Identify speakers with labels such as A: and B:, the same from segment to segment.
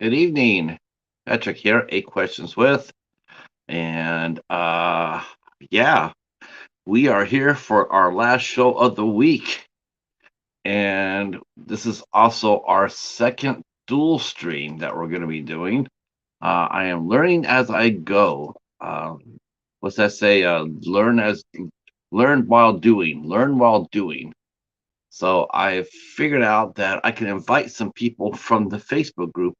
A: Good evening. Patrick here, Eight Questions With. And yeah, we are here for our last show of the week. And this is also our second dual stream that we're going to be doing. I am learning as I go. What's that say? Learn while doing. Learn while doing. So I figured out that I can invite some people from the Facebook group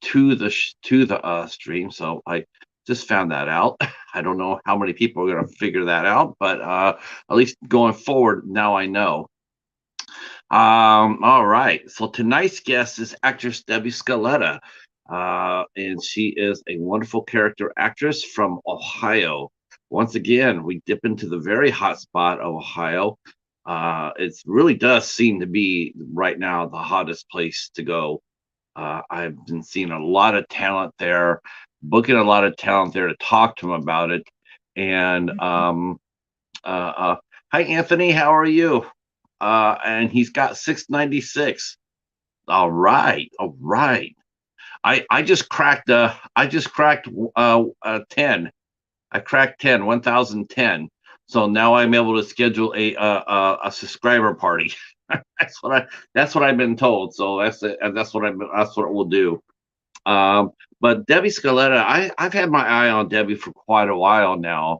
A: to the stream. So I just found that out. I don't know how many people are going to figure that out, but at least going forward, now I know. All right. So tonight's guest is actress Debbie Scaletta, and she is a wonderful character actress from Ohio. Once again, we dip into the very hot spot of Ohio. It really does seem to be right now the hottest place to go. I've been seeing a lot of talent there, booking a lot of talent there to talk to them about it. And uh, uh, hi, Anthony, how are you? And he's got 696. All right, all right. I just cracked 10. I cracked 10, 1010. So now I'm able to schedule a subscriber party. That's what I've been told. So that's what we'll do. But Debbie Scaletta, I've had my eye on Debbie for quite a while now,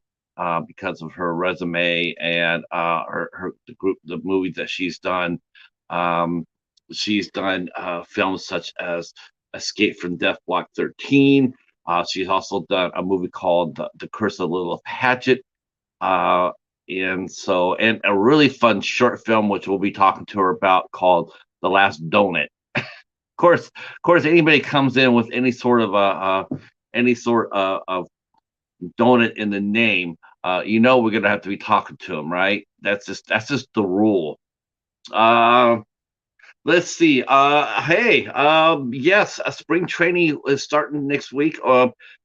A: because of her resume and the movies that she's done. Um, she's done films such as Escape from Death Block 13. She's also done a movie called The Curse of Little Hatchet. Uh, and a really fun short film, which we'll be talking to her about, called The Last Donut. Of course, anybody comes in with any sort of donut in the name, we're gonna have to be talking to them, right? That's just the rule. Uh, let's see. Hey, yes, spring training is starting next week.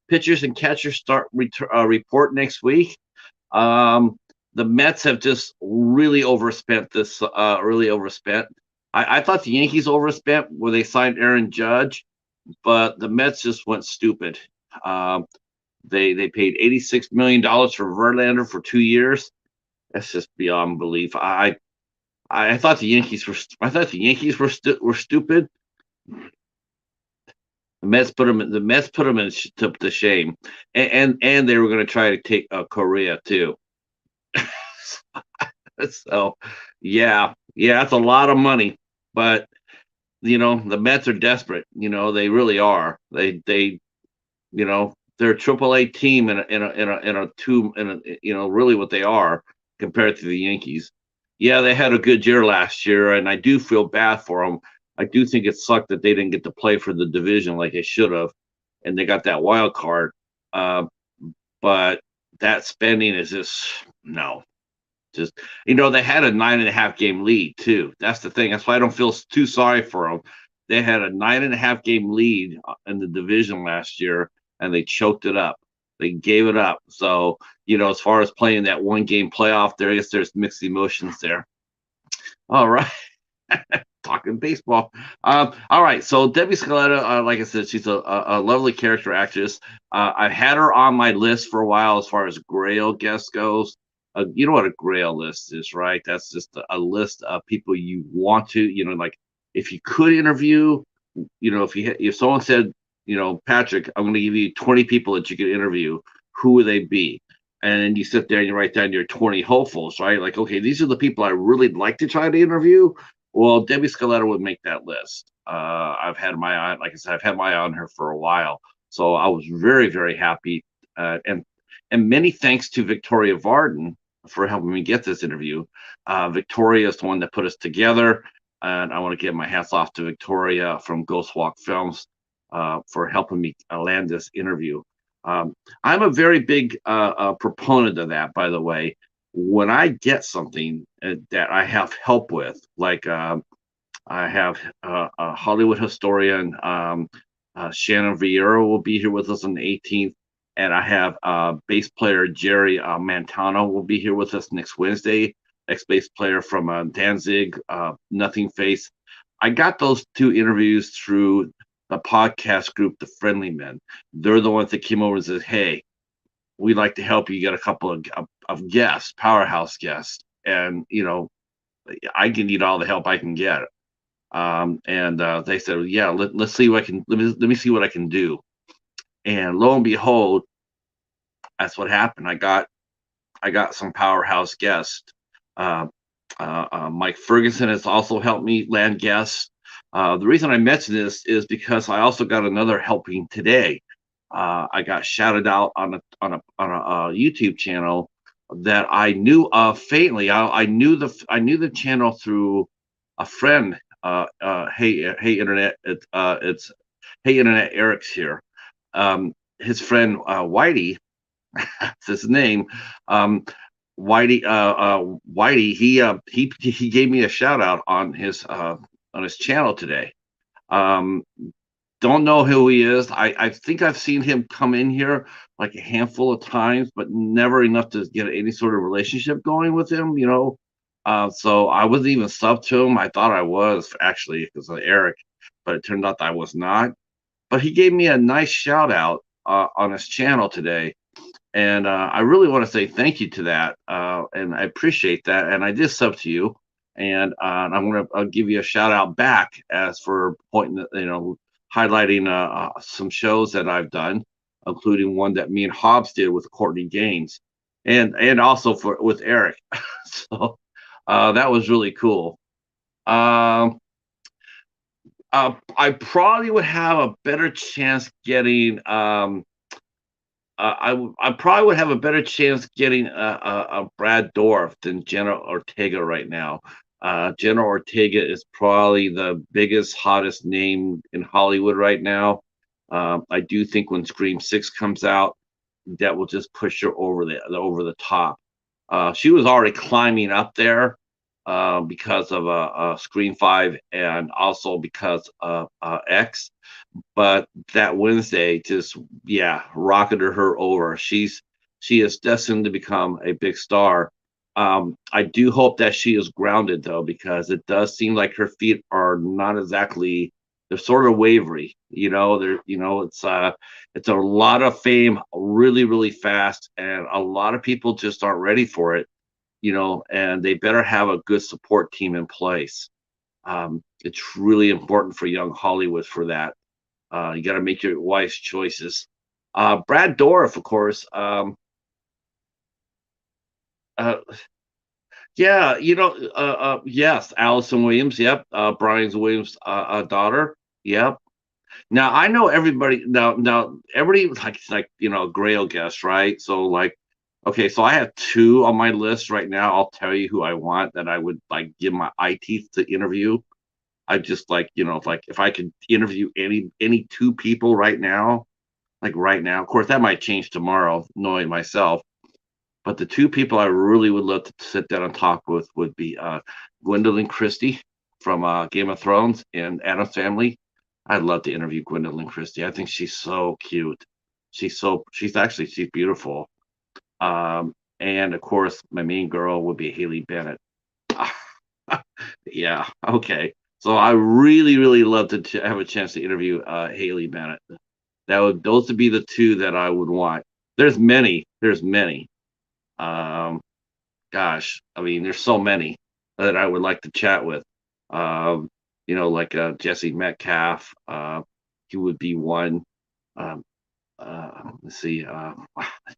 A: Pitchers and catchers report next week. Um, the Mets have just really overspent this. Really overspent. I thought the Yankees overspent when they signed Aaron Judge, but the Mets just went stupid. Um, they paid $86 million for Verlander for 2 years. That's just beyond belief. I thought the Yankees were stupid. The Mets put them to shame, and they were going to try to take Korea too. So yeah, that's a lot of money, but the Mets are desperate. They really are. They're a AAA team really what they are compared to the Yankees. Yeah, they had a good year last year, and I do feel bad for them. I do think it sucked that they didn't get to play for the division like they should have, and they got that wild card. Uh, but that spending is just no. Just they had a 9.5 game lead too. That's the thing. That's why I don't feel too sorry for them. They had a 9.5 game lead in the division last year, and they choked it up. They gave it up. So as far as playing that 1 game playoff, there I guess there's mixed emotions there. All right, talking baseball. All right, so Debbie Scaletta, like I said, she's a lovely character actress. I've had her on my list for a while as far as Grail guest goes. You know what a Grail list is, right? That's just a list of people you want to, like if you could interview, if someone said, Patrick, I'm going to give you 20 people that you could interview, who would they be? And then you sit there and you write down your 20 hopefuls, right? Like, okay, these are the people I really like to try to interview. Well, Debbie Scaletta would make that list. I've had my eye, like I said, I've had my eye on her for a while. So I was very, very happy. And many thanks to Victoria Varden for helping me get this interview. Victoria is the one that put us together. And I want to give my hats off to Victoria from Ghost Walk Films for helping me land this interview. I'm a very big proponent of that, by the way. When I get something that I have help with, like I have a Hollywood historian, Shannon Vieira will be here with us on the 18th, and I have bass player Jerry Mantano will be here with us next Wednesday. Ex-bass player from Danzig, Nothing Face. I got those two interviews through the podcast group, the Friendly Men. They're the ones that came over and said, "Hey, we'd like to help you get a couple of guests, powerhouse guests, and I can need all the help I can get." And they said, "Yeah, let's see what I can let me see what I can do." And lo and behold, that's what happened. I got some powerhouse guests. Uh, Mike Ferguson has also helped me land guests. The reason I mention this is because I also got another helping today. I got shouted out on a YouTube channel that I knew of faintly. I knew the channel through a friend. Hey internet, it's Hey internet, Eric's here. His friend Whitey, that's his name. Um, Whitey, he gave me a shout out on his channel today. Um, don't know who he is. I think I've seen him come in here like a handful of times, but never enough to get any sort of relationship going with him. So I wasn't even sub to him. I thought I was actually because of Eric, but it turned out that I was not. But he gave me a nice shout out on his channel today, and I really want to say thank you to that, and I appreciate that. And I did sub to you, and I'm going to give you a shout out back as for pointing, highlighting some shows that I've done, including one that me and Hobbs did with Courtney Gaines, and also for with Eric. So that was really cool. Um, I probably would have a better chance getting. I probably would have a better chance getting a Brad Dourif than Jenna Ortega right now. Jenna Ortega is probably the biggest, hottest name in Hollywood right now. I do think when Scream 6 comes out, that will just push her over the top. She was already climbing up there because of Scream 5 and also because of X, but that Wednesday just rocketed her over. She is destined to become a big star. I do hope that she is grounded though, because it does seem like her feet are not exactly, they're sort of wavery. It's a lot of fame really, really fast, and a lot of people just aren't ready for it, and they better have a good support team in place. It's really important for young Hollywood for that. You got to make your wise choices. Brad Dourif, of course. Uh, yeah, yes, Allison Williams. Yep, Brian Williams' daughter. Yep. Now I know everybody. Now everybody like Grail guest, right? So like, okay, so I have two on my list right now. I'll tell you who I want that I would like give my eye teeth to interview. I just like if I could interview any two people right now, like right now. Of course, that might change tomorrow, knowing myself. But the two people I really would love to sit down and talk with would be Gwendolyn Christie from Game of Thrones and Addams Family. I'd love to interview Gwendolyn Christie. I think she's so cute. She's beautiful. And of course, my main girl would be Haley Bennett. Yeah, okay. So I really, really love to have a chance to interview Haley Bennett. Those would be the two that I would want. There's many. There's many. Um, Gosh, I mean, there's so many that I would like to chat with. Like Jesse Metcalf. He would be one. Um, let's see.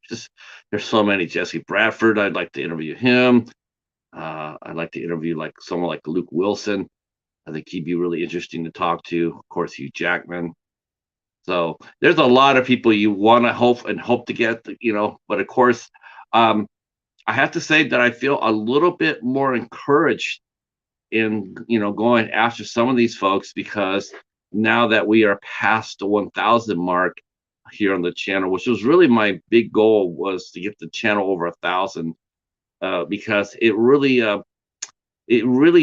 A: Just there's so many. Jesse Bradford. I'd like to interview him. I'd like to interview like someone like Luke Wilson. I think he'd be really interesting to talk to. Of course, Hugh Jackman. So there's a lot of people you want to hope to get, but of course, um, I have to say that I feel a little bit more encouraged in, going after some of these folks, because now that we are past the 1,000 mark here on the channel, which was really my big goal, was to get the channel over 1,000, because it really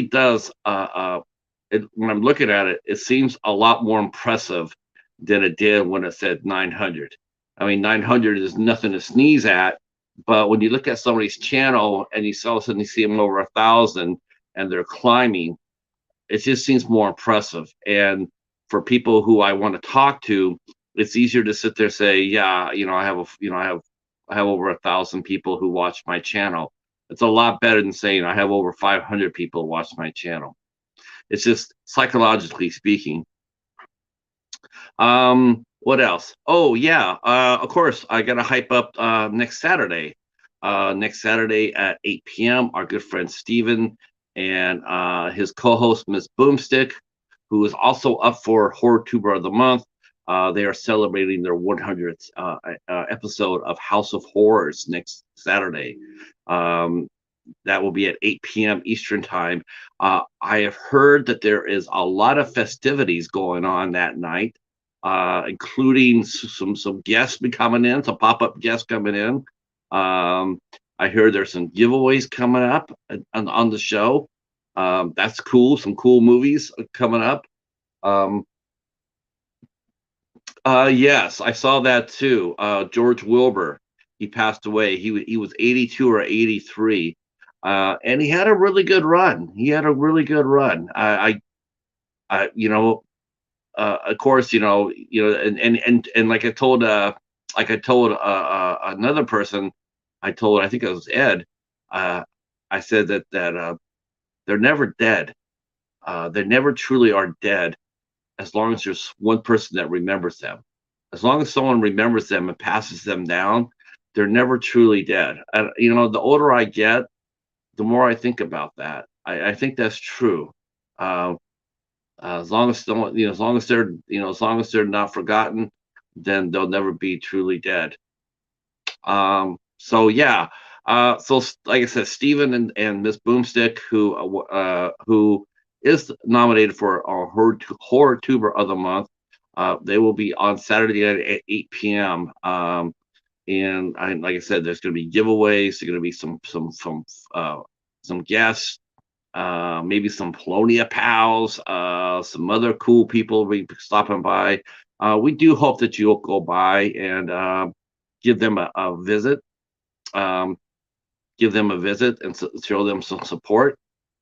A: does. When I'm looking at it, it seems a lot more impressive than it did when it said 900. I mean, 900 is nothing to sneeze at, but when you look at somebody's channel and all of a sudden you see them over 1,000 and they're climbing, it just seems more impressive. And for people who I want to talk to, it's easier to sit there and say, yeah, I have over 1,000 people who watch my channel. It's a lot better than saying I have over 500 people watch my channel. It's just psychologically speaking. What else? Oh yeah, of course I gotta hype up next Saturday. Next Saturday at 8 p.m. Our good friend Steven and his co-host Miss Boomstick, who is also up for Horror Tuber of the Month. They are celebrating their 100th episode of House of Horrors next Saturday. That will be at 8 p.m. Eastern time. I have heard that there is a lot of festivities going on that night, including some guests be coming in, some pop-up guests coming in. I heard there's some giveaways coming up on the show. That's cool. Some cool movies coming up. Yes, I saw that too. George Wilbur, he passed away. He was 82 or 83, and he had a really good run. He had a really good run. Of course, and like I told another person, I think it was Ed. I said that they're never dead. They never truly are dead, as long as there's one person that remembers them. As long as someone remembers them and passes them down, they're never truly dead. And the older I get, the more I think about that. I think that's true. As long as someone, as long as they're not forgotten, then they'll never be truly dead. So yeah. So like I said, Steven and Miss Boomstick, who is nominated for our Horror Tuber of the Month. They will be on Saturday night at 8 p.m. And like I said, there's going to be giveaways. There's going to be some guests, maybe some Polonia pals, some other cool people will be stopping by. We do hope that you'll go by and give them a visit. Give them a visit and show them some support.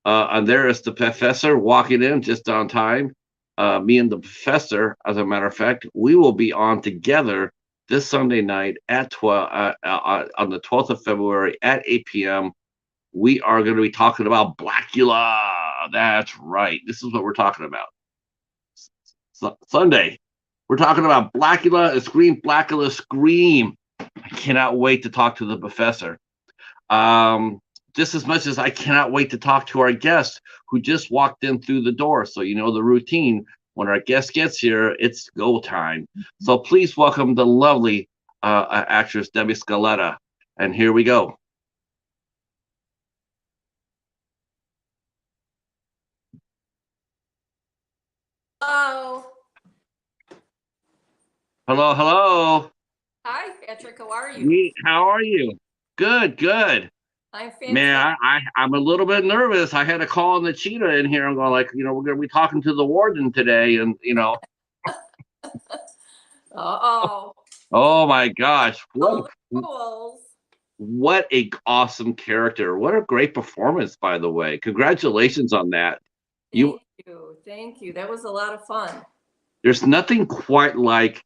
A: And there is the professor walking in just on time. Me and the professor, as a matter of fact, we will be on together this Sunday night at 12 on the 12th of February at 8 p.m. We are going to be talking about Blackula. That's right. This is what we're talking about. Sunday, we're talking about Blackula and Scream, Blackula, Scream. I cannot wait to talk to the professor. Just as much as I cannot wait to talk to our guest who just walked in through the door. So you know the routine. When our guest gets here, it's go time. So please welcome the lovely actress Debbie Scaletta. And here we go.
B: Hello.
A: Hello, hello.
B: Hi, Patrick. How are you?
A: How are you? Good, good.
B: I'm fantastic.
A: Man, I'm a little bit nervous. I had a call on the Cheetah in here. I'm going like, we're going to be talking to the warden today, and
B: Uh-oh.
A: Oh my gosh, what a awesome character! What a great performance, by the way. Congratulations on that.
B: Thank you. That was a lot of fun.
A: There's nothing quite like,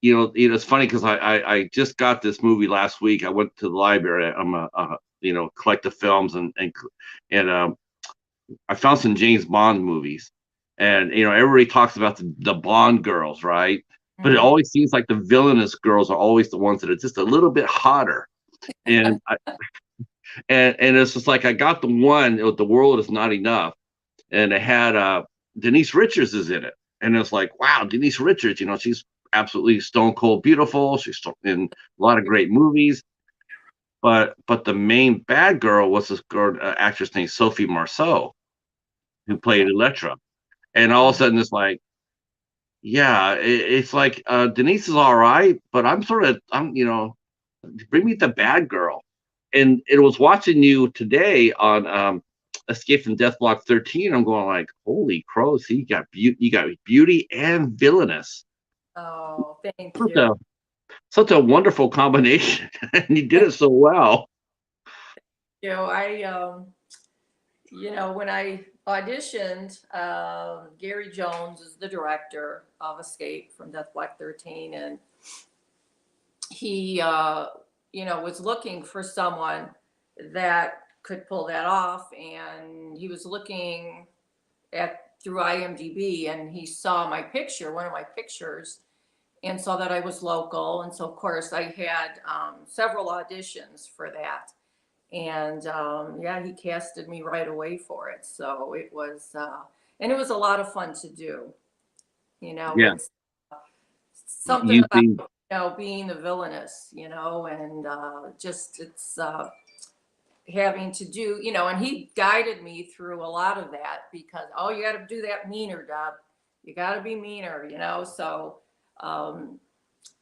A: it's funny because I just got this movie last week. I went to the library. I'm collect the films and I found some James Bond movies, and everybody talks about the Bond girls, right? Mm-hmm. But it always seems like the villainous girls are always the ones that are just a little bit hotter, and and it's just like I got the one. The World Is Not Enough, and it had Denise Richards is in it, and it's like, wow, Denise Richards, she's absolutely stone cold beautiful. She's in a lot of great movies. But the main bad girl was this girl, actress named Sophie Marceau, who played Elektra. And all of a sudden, it's like, yeah, it's like Denise is all right, but I'm bring me the bad girl. And it was watching you today on Escape from Death Block 13. I'm going like, holy crows, you got beauty and villainous.
B: Oh, thank you.
A: Such a wonderful combination, and you did it so well.
B: When I auditioned, Gary Jones is the director of Escape from Death Block 13, and he, was looking for someone that could pull that off, and he was looking at through IMDb, and he saw my picture, one of my pictures, and saw that I was local, and so of course I had several auditions for that. And yeah, he casted me right away for it. So it was, and it was a lot of fun to do.
A: Yeah,
B: It's something
A: you
B: about,
A: think
B: being the villainess, and just it's having to do, and he guided me through a lot of that because, oh, you got to do that meaner, Deb. You got to be meaner, So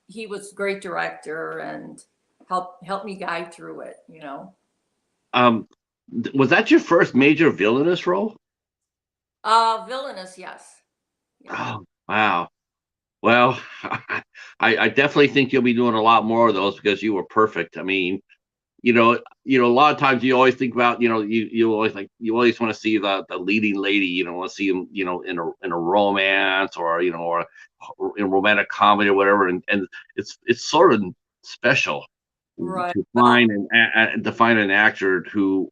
B: he was a great director and helped me guide through it.
A: um was that your first major villainous role?
B: Villainous, yes. Yeah.
A: Oh, wow. Well, I definitely think you'll be doing a lot more of those because you were perfect. I mean, a lot of times you always think about, you always want to see the leading lady, want to see him, in a romance or or in romantic comedy or whatever, and it's sort of special
B: Right.
A: to
B: Well,
A: find an actor who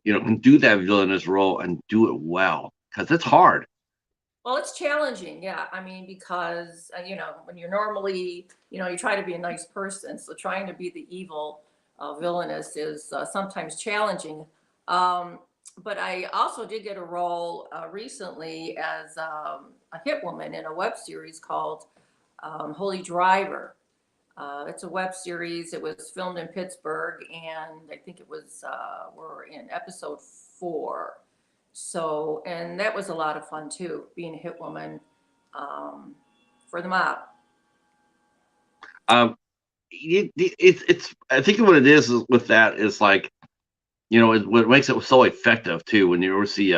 A: can do that villainous role and do it well because it's hard.
B: well, it's challenging, yeah. I mean, because when you're normally, you try to be a nice person, so trying to be the evil villainous is sometimes challenging. Um, but I also did get a role recently as a hit woman in a web series called Holy Driver. It's a web series. It was filmed in Pittsburgh, and I think it was we're in episode 4. So, and that was a lot of fun too, being a hit woman for the mob.
A: Um, it's I think what it is with that is like what makes it so effective too when you ever see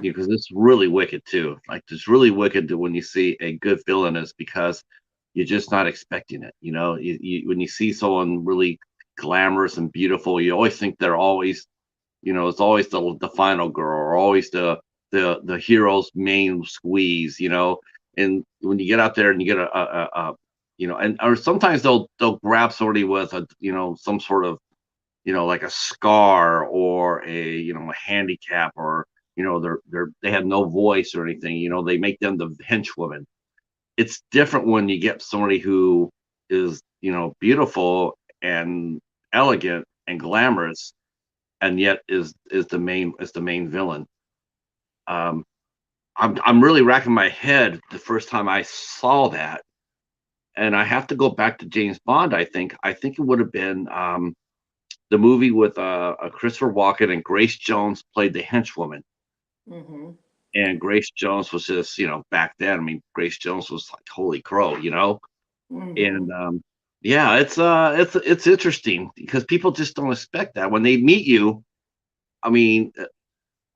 A: because it's really wicked too. Like it's really wicked when you see a good villainess because you're just not expecting it. When you see someone really glamorous and beautiful, you always think they're always, it's always the final girl or always the hero's main squeeze. And when you get out there and you get and or sometimes they'll grab somebody with some sort of like a scar or a handicap or they have no voice or anything. They make them the henchwoman. It's different when you get somebody who is beautiful and elegant and glamorous and yet is the main villain. I'm really racking my head the first time I saw that, and I have to go back to James Bond. I think it would have been the movie with Christopher Walken, and Grace Jones played the henchwoman.
B: Mm-hmm.
A: And Grace Jones was just, back then. I mean, Grace Jones was like holy crow.
B: Mm-hmm.
A: And yeah, it's interesting because people just don't expect that when they meet you. I mean,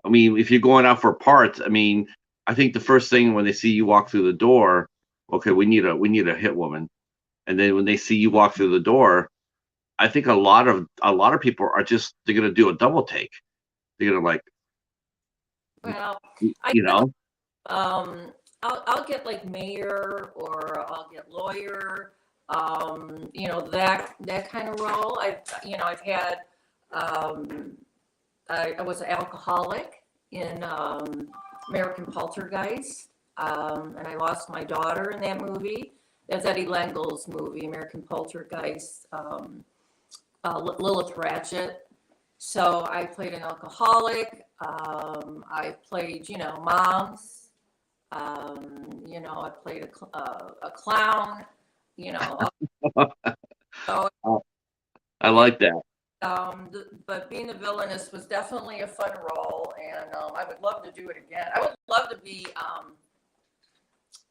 A: if you're going out for parts, I think the first thing when they see you walk through the door, okay, we need a hit woman, and then when they see you walk through the door, I think a lot of people are just they're gonna do a double take. They're gonna like,
B: Well,
A: y-
B: I
A: you
B: get
A: know,
B: um, I'll get like mayor or I'll get lawyer. That kind of role. I've had. Um, I was an alcoholic in American Poltergeist, and I lost my daughter in that movie. That's Eddie Lengel's movie, American Poltergeist, Lilith Ratchet. So I played an alcoholic. I played, moms. I played a clown. You know, so
A: I
B: yeah.
A: like that.
B: But being a villainess was definitely a fun role, and I would love to do it again. I would love to be.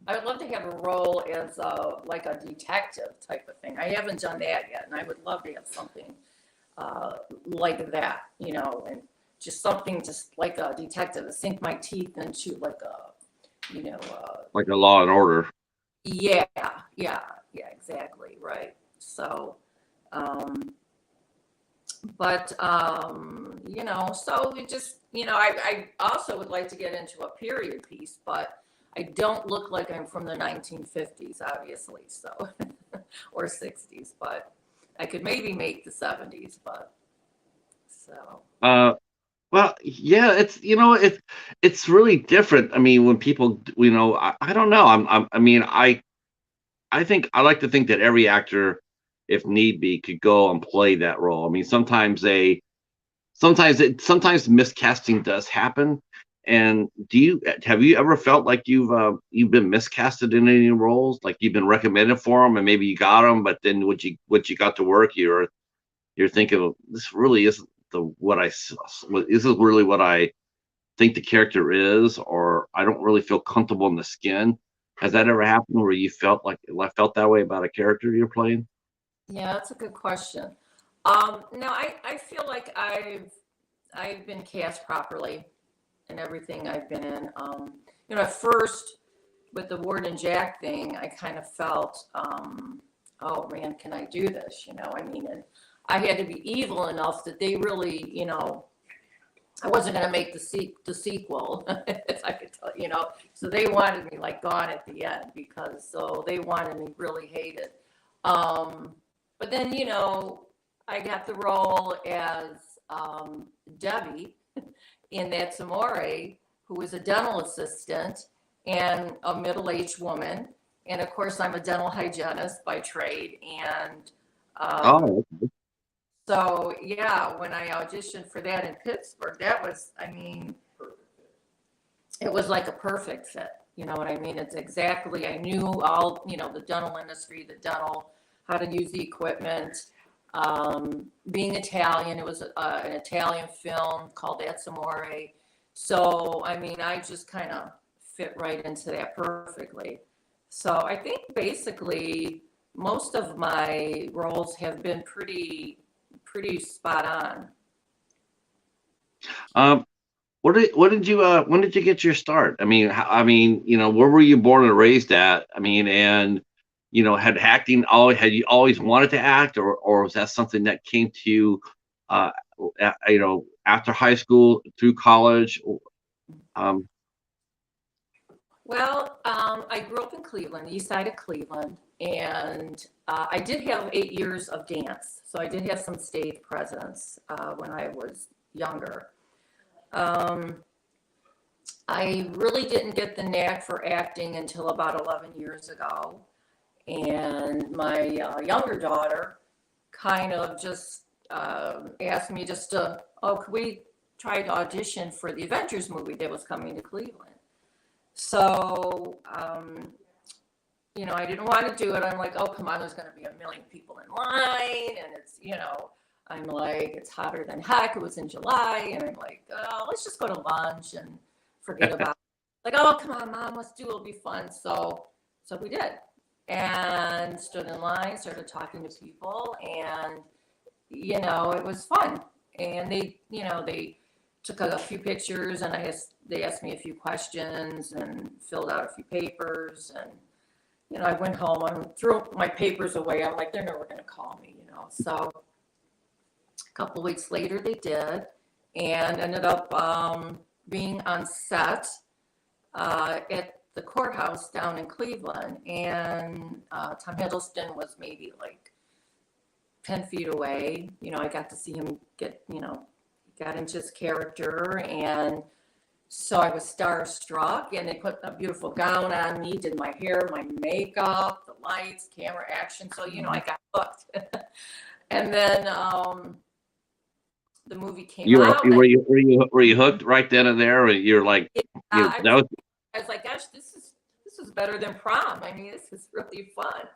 B: I would love to have a role as like a detective type of thing. I haven't done that yet, and I would love to have something like that, and just something just like a detective to sink my teeth into, like
A: Like a Law and Order.
B: yeah, yeah, yeah, exactly, right. So, um, But you know, so it just, you know, I also would like to get into a period piece, but I don't look like I'm from the 1950s, obviously, so or 60s, but I could maybe make the 70s, but so.
A: Uh, well, yeah, it's really different. I mean, when people, I don't know. I mean, I think I like to think that every actor, if need be, could go and play that role. I mean, sometimes miscasting does happen. And have you ever felt like you've been miscasted in any roles? Like you've been recommended for them and maybe you got them, but then what you got to work, you're thinking, this really isn't this is really what I think the character is, or I don't really feel comfortable in the skin. Has that ever happened where you felt that way about a character you're playing?
B: Yeah, that's a good question. No, I feel like I've been cast properly in everything I've been in. You know, at first with the Ward and Jack thing, I kind of felt, oh man, can I do this? You know, I mean, and I had to be evil enough that they really, you know, I wasn't going to make the sequel, if I could tell you know. So they wanted me like gone at the end so they wanted me really hated. But then, you know, I got the role as Debbie in That's Amore, who was a dental assistant and a middle-aged woman. And of course, I'm a dental hygienist by trade. And
A: Oh,
B: so, yeah, when I auditioned for that in Pittsburgh, that was, I mean, it was like a perfect fit. You know what I mean? It's exactly, I knew all, you know, the dental industry, how to use the equipment. Being Italian, it was an Italian film called That's Amore. So, I mean, I just kind of fit right into that perfectly. So I think basically most of my roles have been pretty spot on.
A: um, what did you when did you get your start? I mean, where were you born and raised at? I mean, and had you always wanted to act, or was that something that came to you, uh, after high school through college? Um,
B: Well, I grew up in Cleveland, east side of Cleveland, and I did have 8 years of dance. So I did have some stage presence when I was younger. Um, I really didn't get the knack for acting until about 11 years ago. And my younger daughter kind of just asked me just to, oh, could we try to audition for the Avengers movie that was coming to Cleveland? So, you know, I didn't want to do it. I'm like, oh, come on, there's going to be a million people in line. And it's, you know, I'm like, it's hotter than heck. It was in July. And I'm like, oh, let's just go to lunch and forget about it. Like, oh, come on, Mom, let's do it. It'll be fun. So we did. And stood in line, started talking to people. And, you know, it was fun. And they took a few pictures and they asked me a few questions and filled out a few papers. And, you know, I went home and threw my papers away. I'm like, they're never going to call me, you know. So a couple weeks later they did, and ended up being on set at the courthouse down in Cleveland. And Tom Hiddleston was maybe like 10 feet away. You know, I got to see him got into his character, and so I was starstruck, and they put a beautiful gown on me, did my hair, my makeup, the lights, camera, action. So, you know, I got hooked. And then the movie came out.
A: Were you hooked right then and there? Or you're like,
B: I was like, gosh, this is better than prom. I mean, this is really fun.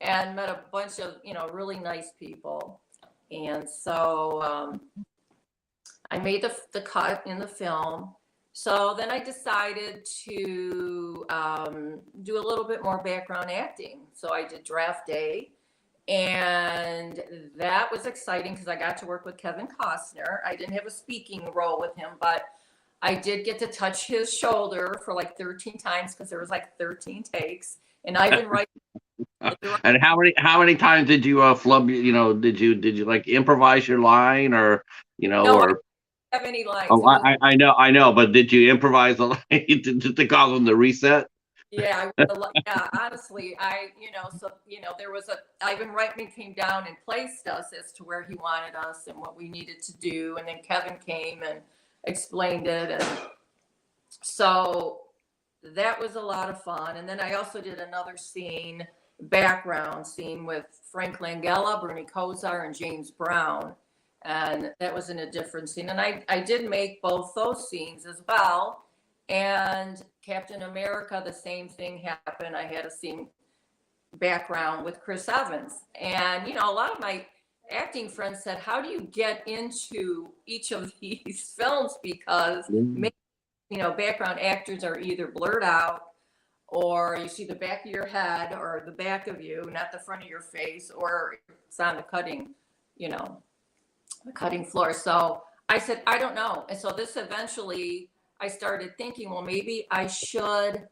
B: And met a bunch of, you know, really nice people. And so I made the cut in the film. So then I decided to do a little bit more background acting. So I did Draft Day, and that was exciting because I got to work with Kevin Costner. I didn't have a speaking role with him, but I did get to touch his shoulder for like 13 times because there was like 13 takes. And
A: And how many times did you flub? Did you like improvise your line, or
B: No, I
A: or
B: didn't have any lines.
A: oh,
B: It was,
A: I know, but did you improvise a line to cause them to reset?
B: yeah, yeah, honestly, there was Ivan Reitman came down and placed us as to where he wanted us and what we needed to do. And then Kevin came and explained it. And so that was a lot of fun. And then I also did another background scene with Frank Langella, Bernie Kosar, and James Brown. And that was in a different scene. And I did make both those scenes as well. And Captain America, the same thing happened. I had a scene background with Chris Evans. And, a lot of my acting friends said, how do you get into each of these films? Because, background actors are either blurred out, or you see the back of your head or the back of you, not the front of your face, or it's on the cutting floor. So I said, I don't know. And so this eventually, I started thinking, well, maybe I should,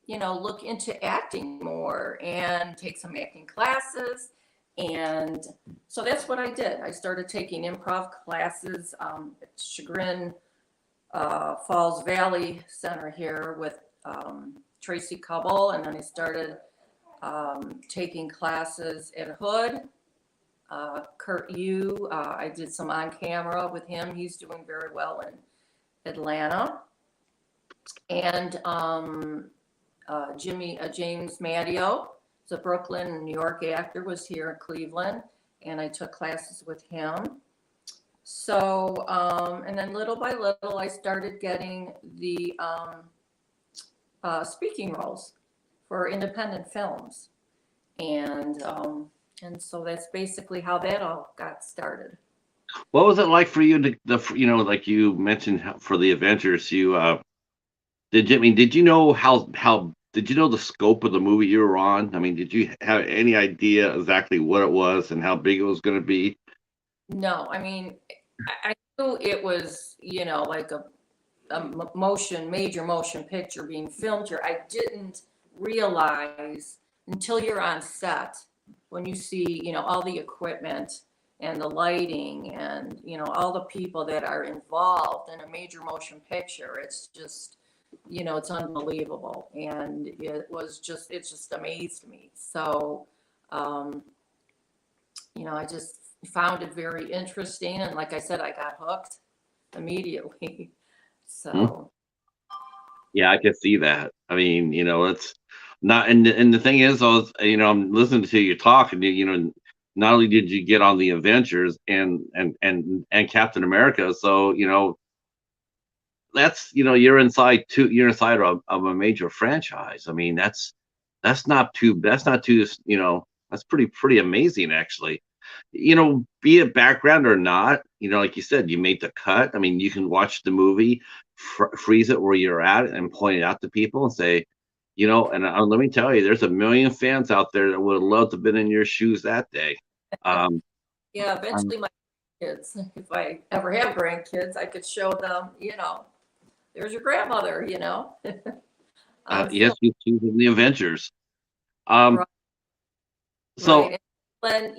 B: look into acting more and take some acting classes. And so that's what I did. I started taking improv classes at Chagrin Falls Valley Center here with Tracy Cobble. And then I started taking classes at Hood. Kurt Yu, I did some on camera with him. He's doing very well in Atlanta. And James Madio, the Brooklyn, New York actor, was here in Cleveland, and I took classes with him. So, and then little by little, I started getting the speaking roles for independent films. And so that's basically how that all got started.
A: What was it like for you like you mentioned for the Avengers? Did you know did you know the scope of the movie you were on? I mean, did you have any idea exactly what it was and how big it was going to be?
B: No, I mean, I knew it was, like a major motion picture being filmed here. I didn't realize until you're on set, when you see, all the equipment and the lighting and, all the people that are involved in a major motion picture. It's just, it's unbelievable. And it just amazed me. So, I just found it very interesting. And like I said, I got hooked immediately. So.
A: Yeah, I could see that. I mean, it's not, and the thing is, I'm listening to you talk, and not only did you get on the Avengers and Captain America, so that's you're inside of a major franchise. I mean, that's pretty amazing, actually. Be it background or not, like you said, you made the cut. I mean, you can watch the movie, freeze it where you're at, and point it out to people and say, and let me tell you, there's a million fans out there that would love to have been in your shoes that day.
B: Yeah, eventually my kids, if I ever have grandkids, I could show them, there's your grandmother,
A: Yes, she's in the Avengers.
B: Right.
A: So,
B: right. And,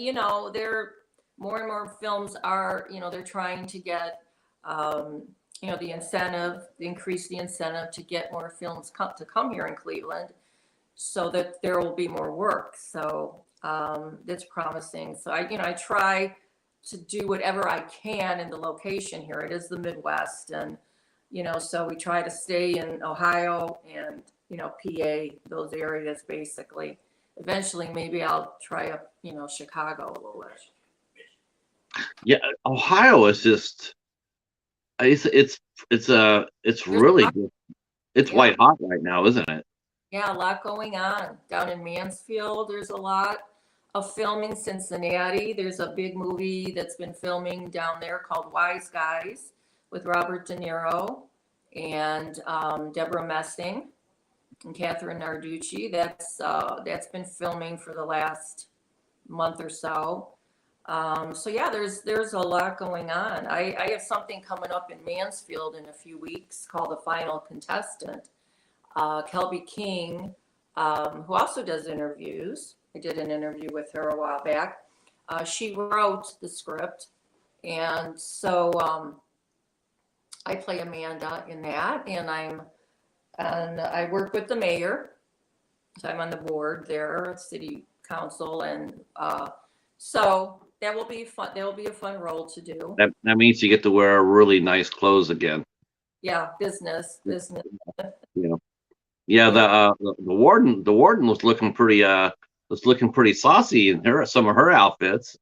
B: they're more and more films are, they're trying to get, increase the incentive to get more films to come here in Cleveland so that there will be more work. So that's promising. So I try to do whatever I can in the location here. It is the Midwest, and, so we try to stay in Ohio and, PA, those areas basically. Eventually, maybe I'll try up, Chicago a little bit.
A: Yeah, Ohio is just it's really good. It's white hot right now, isn't it?
B: Yeah, a lot going on down in Mansfield. There's a lot of filming. Cincinnati, there's a big movie that's been filming down there called Wise Guys with Robert De Niro and Deborah Messing and Catherine Narducci. That's been filming for the last month or so. So yeah, there's a lot going on. I have something coming up in Mansfield in a few weeks called The Final Contestant. Kelby King, who also does interviews, I did an interview with her a while back. She wrote the script, and so I play Amanda in that, and I work with the mayor. So I'm on the board there, city council, and so that will be fun. That will be a fun role to do.
A: That means you get to wear really nice clothes again.
B: Yeah, business.
A: You know. Yeah, the warden was looking pretty saucy in some of her outfits.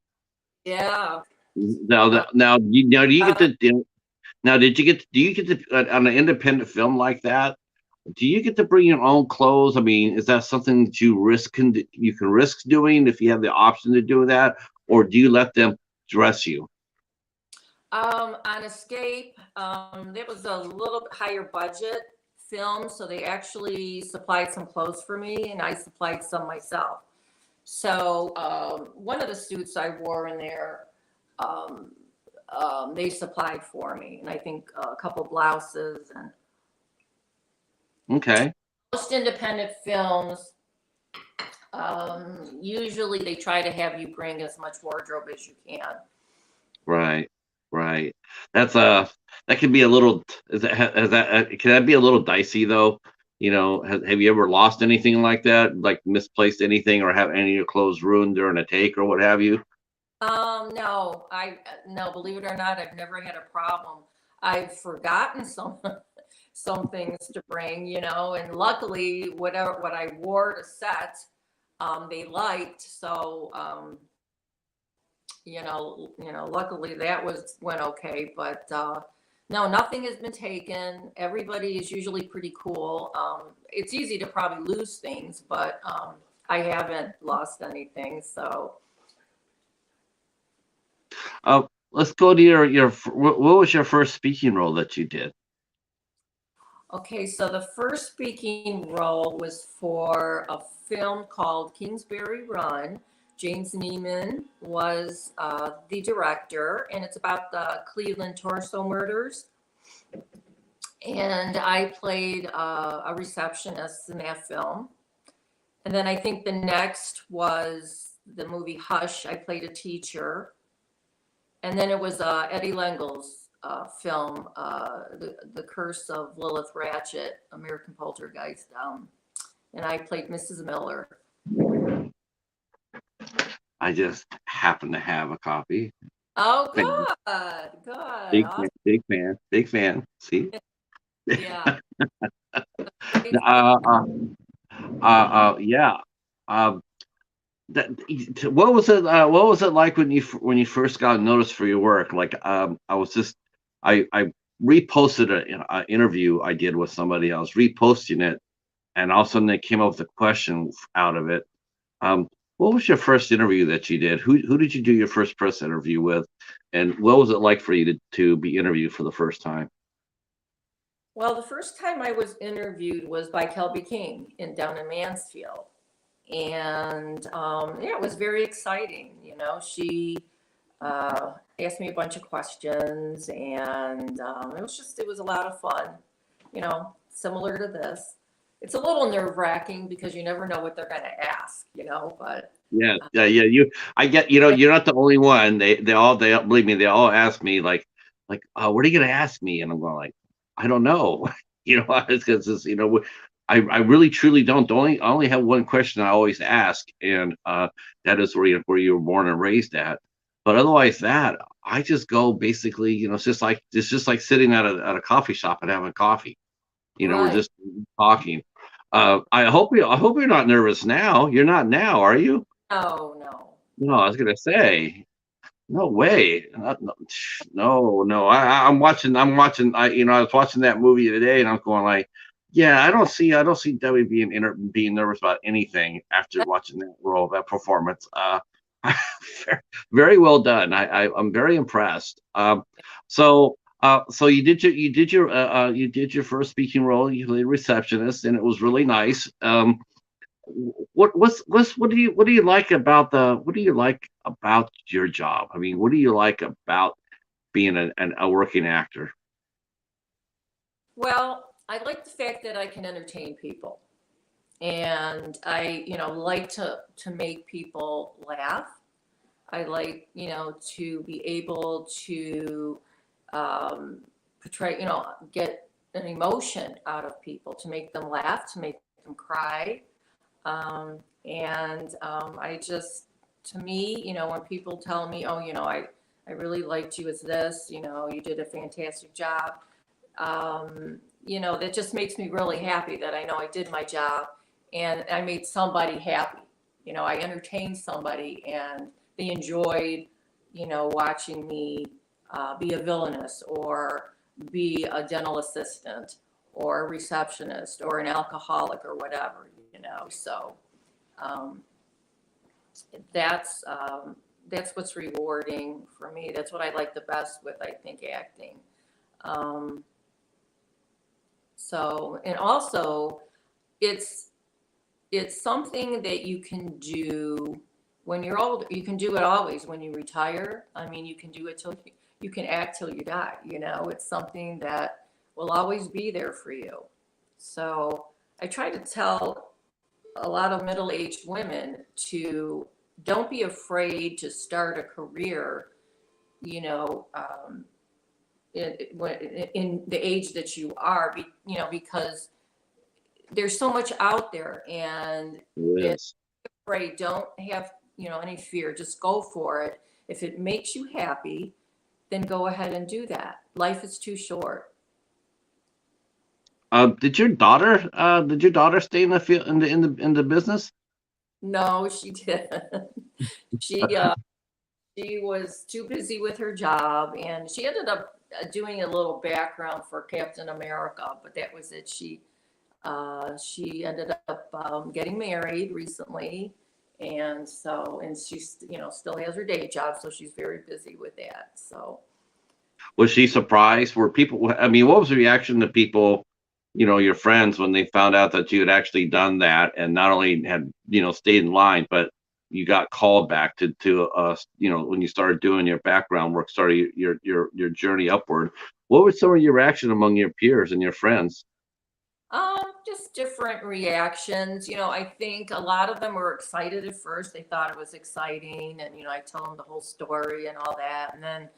B: Yeah.
A: Now do you get to now do you get to on an independent film like that? Do you get to bring your own clothes? I mean, is that something that you can risk doing if you have the option to do that, or do you let them dress you?
B: On Escape, it was a little bit higher budget film, so they actually supplied some clothes for me, and I supplied some myself. So one of the suits I wore in there, they supplied for me, and I think a couple blouses. And
A: Okay.
B: most independent films, usually they try to have you bring as much wardrobe as you can.
A: Right. Right. That can be a little. Can that be a little dicey though? Have you ever lost anything like that? Like misplaced anything, or have any of your clothes ruined during a take, or what have you?
B: No, no, believe it or not, I've never had a problem. I've forgotten some things to bring, and luckily what I wore to set, they liked. So, luckily that went okay, but no, nothing has been taken. Everybody is usually pretty cool. It's easy to probably lose things, but I haven't lost anything. So
A: Let's go to what was your first speaking role that you did?
B: okay, so the first speaking role was for a film called Kingsbury Run. James Neiman was the director, and it's about the Cleveland torso murders. And I played a receptionist in that film. And then I think the next was the movie Hush. I played a teacher. And then it was Eddie Lengel's film, the Curse of Lilith Ratchet, American Poltergeist. And I played Mrs. Miller.
A: I just happen to have a copy.
B: Oh, good. Awesome.
A: Big fan. See?
B: Yeah.
A: Yeah. What was it? What was it like when you first got noticed for your work? Like, I reposted an interview I did with somebody. I was reposting it, and all of a sudden they came up with a question out of it. What was your first interview that you did? Who did you do your first press interview with, and what was it like for you to be interviewed for the first time?
B: Well, the first time I was interviewed was by Kelby King down in Mansfield. And yeah, it was very exciting. She asked me a bunch of questions, and it was a lot of fun, similar to this. It's a little nerve-wracking because you never know what they're going to ask, but
A: Yeah. I get, you're not the only one. They all believe me, they all ask me like, what are you going to ask me? And I'm going like, I don't know. It's because I really truly don't. I only have one question I always ask, and that is where you were born and raised at. But otherwise, that I just go basically, it's just like sitting at a coffee shop and having coffee.
B: right.
A: We're just talking. I hope you're not nervous now. You're not now, are you?
B: No.
A: No, I was gonna say, no way. No. I'm watching. I was watching that movie today, and I'm going like, yeah, I don't see Debbie being nervous about anything after watching that performance. Very well done. I'm very impressed. So you did your first speaking role. You played receptionist, and it was really nice. What do you like about your job? I mean, what do you like about being a working actor?
B: Well, I like the fact that I can entertain people. And I, like to make people laugh. I like, to be able to portray, get an emotion out of people, to make them laugh, to make them cry. I just, to me, when people tell me, oh, I really liked you as this, you did a fantastic job. That just makes me really happy that I know I did my job and I made somebody happy. I entertained somebody and they enjoyed, watching me be a villainess or be a dental assistant or a receptionist or an alcoholic or whatever, So that's what's rewarding for me. That's what I like the best with, I think, acting. And also it's something that you can do when you're old. You can do it always when you retire. I mean, you can do it till you can act till you die. It's something that will always be there for you. So I try to tell a lot of middle-aged women to don't be afraid to start a career, in the age that you are, because there's so much out there, and
A: Yes.
B: afraid, don't have, any fear, just go for it. If it makes you happy, then go ahead and do that. Life is too short.
A: Did your daughter stay in the field in the business?
B: No, she didn't. She was too busy with her job, and she ended up doing a little background for Captain America, but that was it. She ended up getting married recently, and she's still has her day job, so she's very busy with that. So
A: Was she surprised? Were people? I mean, what was the reaction to people, your friends, when they found out that you had actually done that, and not only had stayed in line, but you got called back to when you started doing your background work, started your journey upward. What was some of your reaction among your peers and your friends?
B: just different reactions. I think a lot of them were excited at first. They thought it was exciting, and I tell them the whole story and all that, and then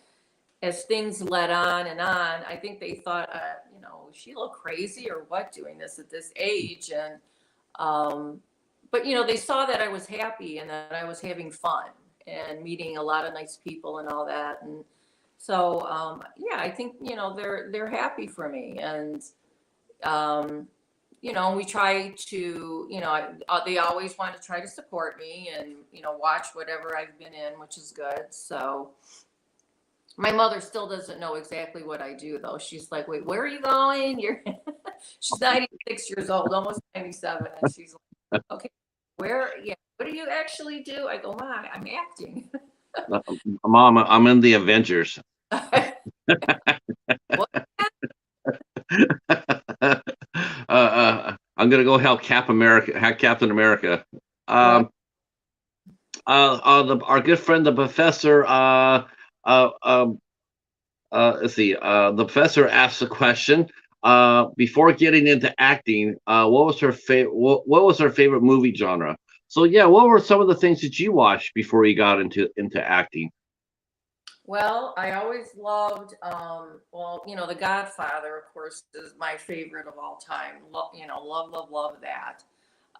B: as things led on and on, I think they thought, is she a little crazy or what, doing this at this age? And but they saw that I was happy and that I was having fun and meeting a lot of nice people and all that. And so yeah, I think they're happy for me. And we try to, they always want to try to support me and watch whatever I've been in, which is good. So my mother still doesn't know exactly what I do, though. She's like, wait, where are you going? She's 96 years old, almost 97. And she's like, okay, what do you actually do? I go, Mom, I'm acting.
A: Mom, I'm in the Avengers. I'm gonna go help Captain America.
B: Right.
A: Our good friend, the professor. Let's see. The professor asked a question. Before getting into acting, what was her favorite? What was her favorite movie genre? So yeah, what were some of the things that you watched before you got into acting?
B: Well, I always loved, The Godfather, of course, is my favorite of all time. Love that.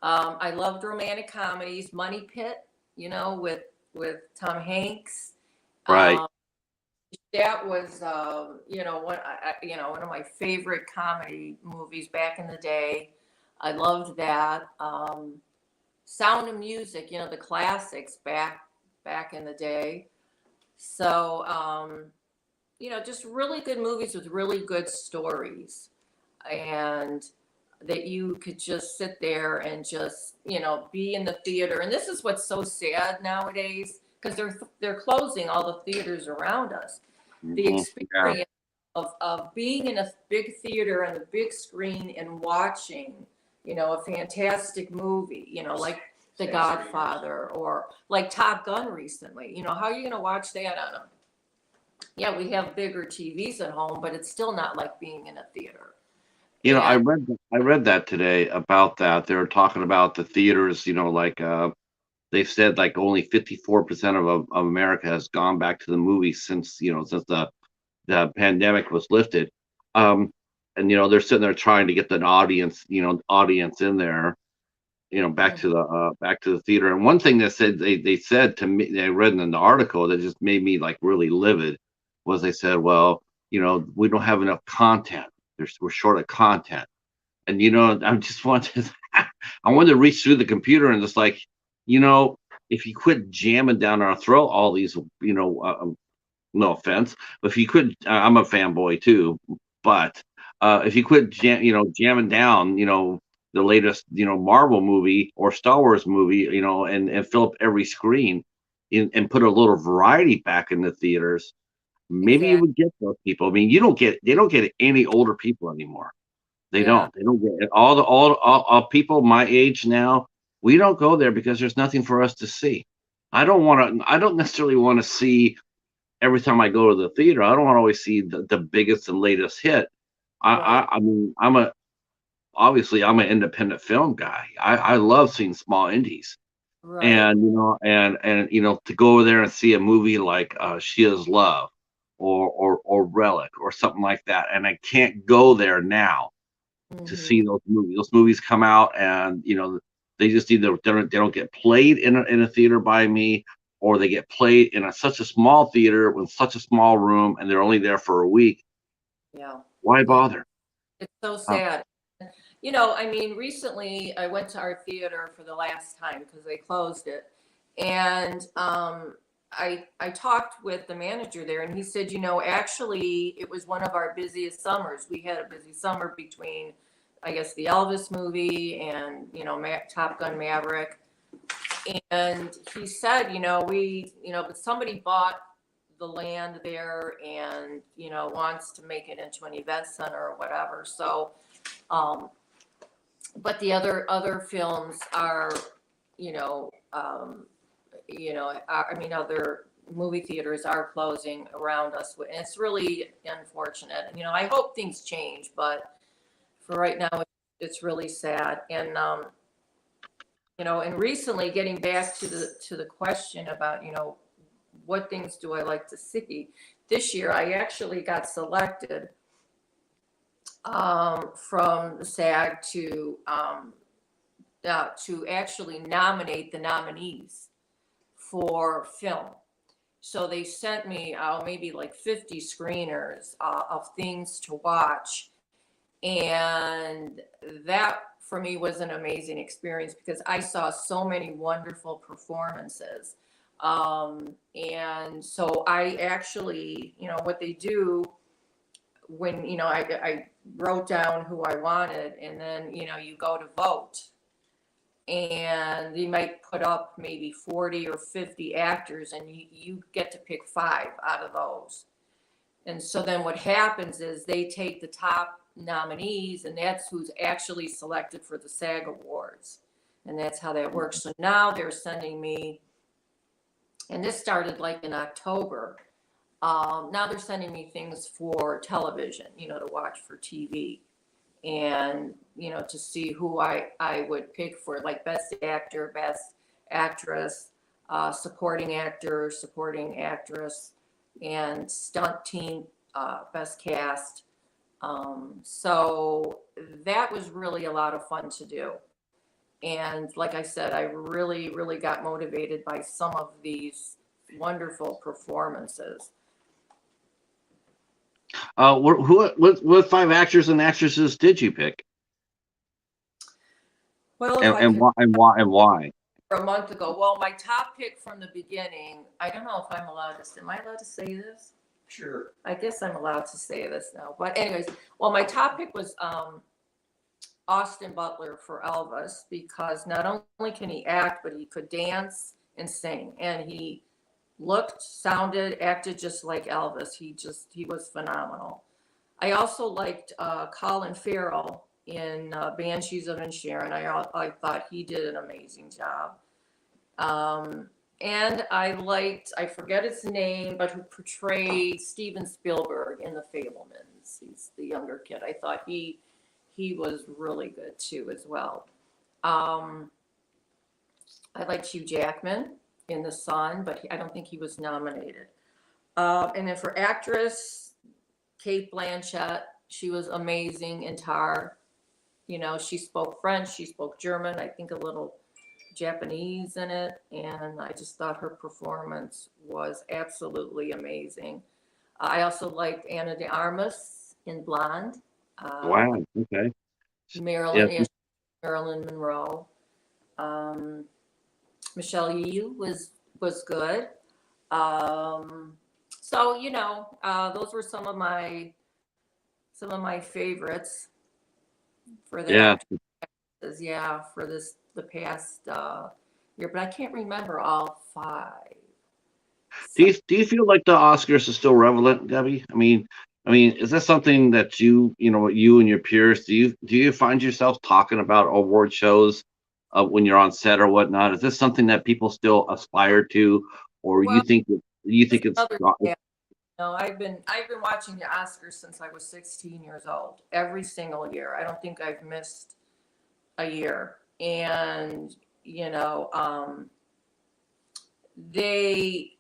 B: I loved romantic comedies, Money Pit, with Tom Hanks.
A: Right.
B: That was, one of my favorite comedy movies back in the day. I loved that. Sound of Music, the classics back in the day. So, just really good movies with really good stories, and that you could just sit there and just, be in the theater. And this is what's so sad nowadays, because they're closing all the theaters around us. The experience of being in a big theater on the big screen and watching, a fantastic movie, like The Godfather or like Top Gun recently. How are you going to watch that on a? Yeah, we have bigger TVs at home, but it's still not like being in a theater.
A: I I read that today about that. They were talking about the theaters, like they said like only 54% of America has gone back to the movies since the pandemic was lifted. Um, and they're sitting there trying to get the audience in there, back to
B: Mhm.
A: the theater. And one thing that said they said to me, I read in the article that just made me like really livid, was they said, well, we don't have enough content. We're short of content. And I just want to I wanted to reach through the computer and just like, you know, if you quit jamming down our throat all these, no offense, but if you quit, I'm a fanboy too, but if you quit jamming down, the latest, Marvel movie or Star Wars movie, and fill up every screen and put a little variety back in the theaters, maybe you
B: Exactly.
A: would get those people. I mean, they don't get any older people anymore. They
B: Yeah.
A: don't. They don't get it. All people my age now. We don't go there because there's nothing for us to see. I don't necessarily want to see every time I go to the theater. I don't want to always see the biggest and latest hit.
B: Right.
A: I mean, I'm an independent film guy. I love seeing small indies.
B: Right.
A: And to go over there and see a movie like She Is Love or Relic or something like that, and I can't go there now to see
B: Hmm.
A: those movies. Those movies come out, and they just either they don't get played in a theater by me, or they get played in such a small theater with such a small room, and they're only there for a week.
B: Yeah.
A: Why
B: Yeah.
A: bother?
B: It's so
A: Uh,
B: sad. I mean, recently I went to our theater for the last time because they closed it, and I talked with the manager there, and he said, actually, it was one of our busiest summers. We had a busy summer between, I guess, the Elvis movie and Top Gun Maverick, and he said, but somebody bought the land there and wants to make it into an event center or whatever. So. Um, but the other films are, you know, um, I mean, other movie theaters are closing around us, and it's really unfortunate. And I hope things change, but for right now, it's really sad. And and recently, getting back to the question about what things do I like to see, this year I actually got selected from the SAG to actually nominate the nominees for film. So they sent me maybe like 50 screeners of things to watch. And that for me was an amazing experience because I saw so many wonderful performances. And so I actually, what they do when, I wrote down who I wanted, and then, you go to vote, and they might put up maybe 40 or 50 actors, and you get to pick 5 out of those. And so then what happens is they take the top nominees, and that's who's actually selected for the SAG Awards. And that's how that works. So now they're sending me, and this started like in October. Now they're sending me things for television, to watch for TV, and to see who I would pick for like best actor, best actress, supporting actor, supporting actress, and stunt team, best cast. So that was really a lot of fun to do. And like I said, I really, really got motivated by some of these wonderful performances.
A: what 5 actors and actresses did you pick,
B: Well, if
A: and,
B: I
A: and
B: could,
A: why and why?
B: a month ago. Well, my top pick from the beginning, I don't know if I'm allowed to, am I allowed to say this? Sure. I guess I'm allowed to say this now. But anyways, well, my top pick was Austin Butler for Elvis because not only can he act, but he could dance and sing. And he looked, sounded, acted just like Elvis. He was phenomenal. I also liked Colin Farrell in Banshees of Inisherin. I thought he did an amazing job. And I forget his name, but who portrayed Steven Spielberg in The Fablemans. He's the younger kid. I thought he was really good too as well. Um, I liked Hugh Jackman in The Sun, but I don't think he was nominated. And then for actress, Kate Blanchett, she was amazing in Tar. You know, she spoke French, she spoke German, I think a little Japanese in it, and I just thought her performance was absolutely amazing. I also liked Anna de Armas in Blonde. Uh,
A: Wow. Okay. Yeah.
B: Marilyn, yeah, Marilyn Monroe. Um, Michelle Yeoh was good. So you know, those were some of my favorites for the
A: Yeah.
B: actors. Yeah, for the past year, but I can't remember all five. So,
A: Do you feel like the Oscars are still relevant, Debbie? I mean, is that something that you and your peers do you find yourself talking about award shows when you're on set or whatnot? Is this something that people still aspire to, or
B: well,
A: you
B: just
A: think it's
B: another. No, I've been watching the Oscars since I was 16 years old. Every single year. I don't think I've missed a year. And you know, they,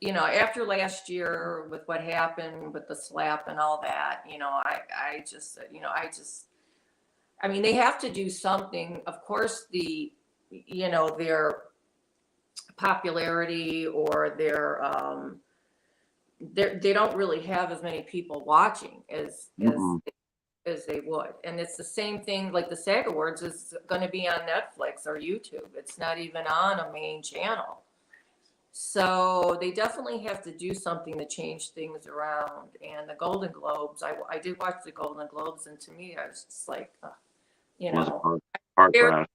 B: you know, after last year with what happened with the slap and all that, you know, I just, you know, I mean, they have to do something. Of course, you know, their popularity or they don't really have as many people watching
A: mm-mm,
B: as they would. And it's the same thing like the SAG Awards is going to be on Netflix or YouTube. It's not even on a main channel. So they definitely have to do something to change things around. And the Golden Globes, I did watch the Golden Globes, and to me, I was just like, you
A: was
B: know,
A: hard
B: very
A: crash.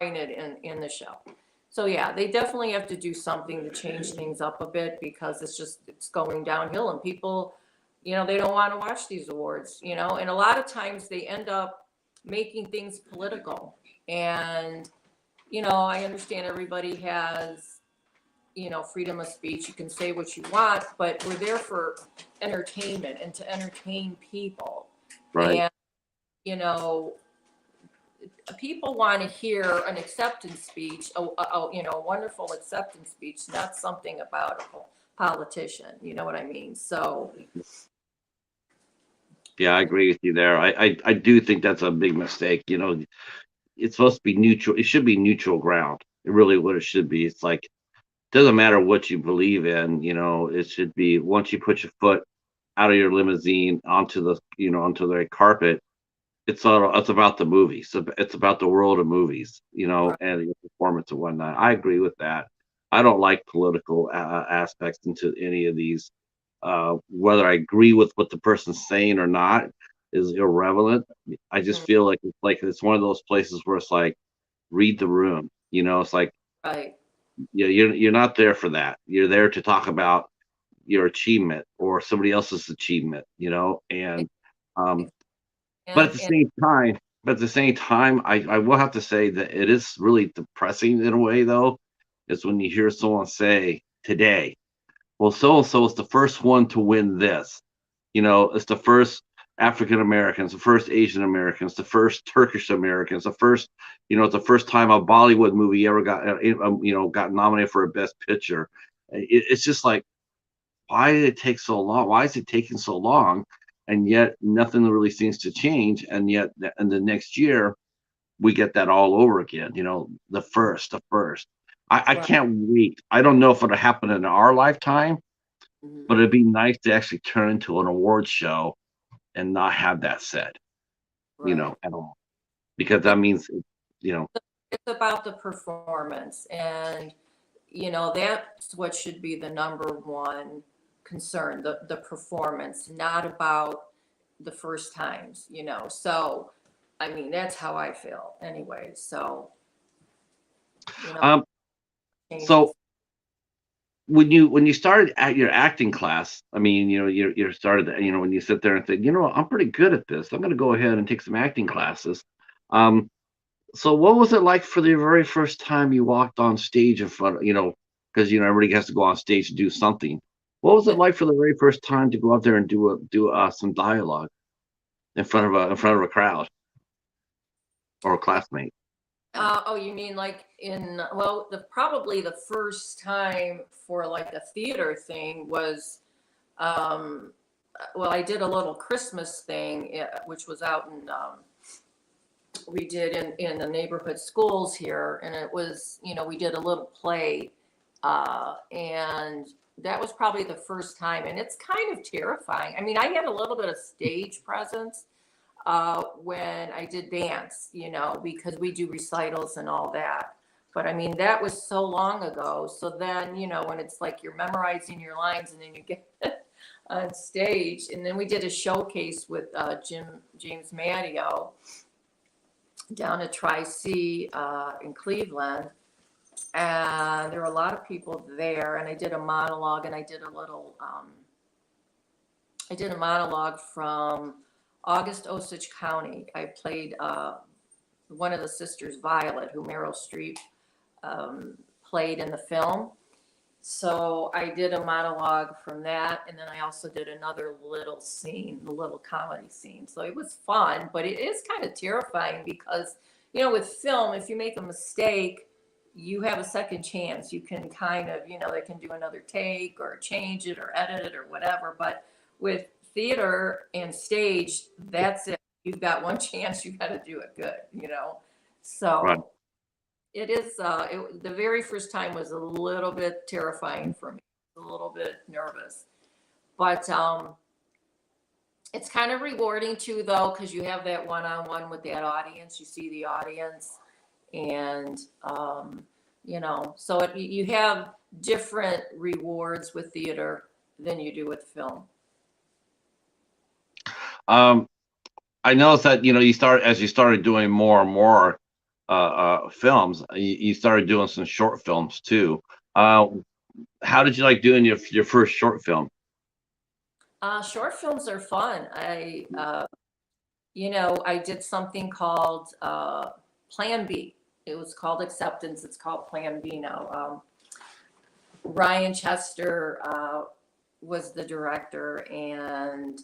B: disappointed in the show. So yeah, they definitely have to do something to change things up a bit because it's going downhill, and people, you know, they don't want to watch these awards, you know, and a lot of times they end up making things political. And you know, I understand everybody has, you know, freedom of speech. You can say what you want, but we're there for entertainment and to entertain people.
A: Right.
B: And, you know, people want to hear an acceptance speech, you know, a wonderful acceptance speech, not something about a politician. You know what I mean? So,
A: Yeah, I agree with you there. I do think that's a big mistake. It's supposed to be neutral. It should be neutral ground. It really what it should be. It's like doesn't matter what you believe in. It should be once you put your foot out of your limousine onto the carpet. It's about the movie. So it's about the world of movies.
B: right.
A: And your performance and whatnot. I agree with that. I don't like political aspects into any of these. Whether I agree with what the person's saying or not is irrelevant. I just
B: Mm,
A: feel like it's one of those places where it's like read the room. It's like
B: right.
A: you're not there for that. You're there to talk about your achievement or somebody else's achievement. Um, but at the
B: And
A: same time, I will have to say that it is really depressing in a way, though, is when you hear someone say today, well, so and so is the first one to win this. It's the first African Americans, the first Asian Americans, the first Turkish Americans, it's the first time a Bollywood movie ever got nominated for a Best Picture. It's just like, why did it take so long? Why is it taking so long? And yet nothing really seems to change. And yet, in the next year, we get that all over again. The first. I
B: right.
A: can't wait. I don't know if it'll happen in our lifetime,
B: Mhm,
A: but it'd be nice to actually turn into an award show and not have that said,
B: right.
A: at all, because that means, you know,
B: It's about the performance, and you know that's what should be the number one concern, the performance, not about the first times, you know. So I mean that's how I feel anyway. So you know,
A: um,
B: changes.
A: so when you started at your acting class, I mean, you started, when you sit there and think, I'm pretty good at this. I'm going to go ahead and take some acting classes. Um, so what was it like for the very first time you walked on stage in front of, because everybody has to go on stage to do something. What was it like for the very first time to go out there and do some dialogue in front of a crowd? or a classmate?
B: Oh, you mean like well, probably the first time for like a theater thing was, um, well, I did a little Christmas thing, which was out we did in the neighborhood schools here, and it was, we did a little play, and that was probably the first time, and it's kind of terrifying. I mean, I had a little bit of stage presence when I did dance, because we do recitals and all that. But I mean, that was so long ago. So then, when it's like you're memorizing your lines and then you get on stage, and then we did a showcase with James Matteo down at Tri-C in Cleveland. And there were a lot of people there, and I did a monologue, and I did a monologue from August Osage County. I played one of the sisters, Violet, who Meryl Streep played in the film. So I did a monologue from that, and then I also did another little scene, a little comedy scene. So it was fun, but it is kind of terrifying because, with film, if you make a mistake, you have a second chance. You can kind of, they can do another take or change it or edit it or whatever. But with theater and stage, that's it. You've got one chance. You got to do it good, So
A: Right.
B: it is. The very first time was a little bit terrifying for me. A little bit nervous, but it's kind of rewarding too, though, because you have that one-on-one with that audience. You see the audience, and so you have different rewards with theater than you do with film.
A: I noticed that as you started doing more and more films, you started doing some short films too. How did you like doing your first short film?
B: Short films are fun. I did something called Plan B. It was called Acceptance. It's called Plan B now. Ryan Chester was the director, and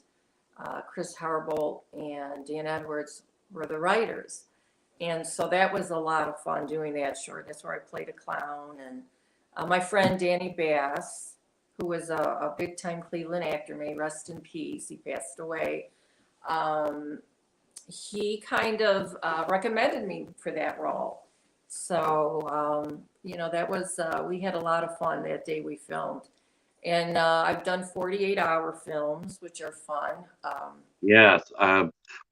B: Chris Harbolt and Dan Edwards were the writers. And so that was a lot of fun doing that short. That's where I played a clown. And my friend Danny Bass, who was a big time Cleveland actor, may rest in peace. He passed away. He kind of recommended me for that role. So, that was, we had a lot of fun that day we filmed. And I've done 48-hour films, which are fun.
A: Yes,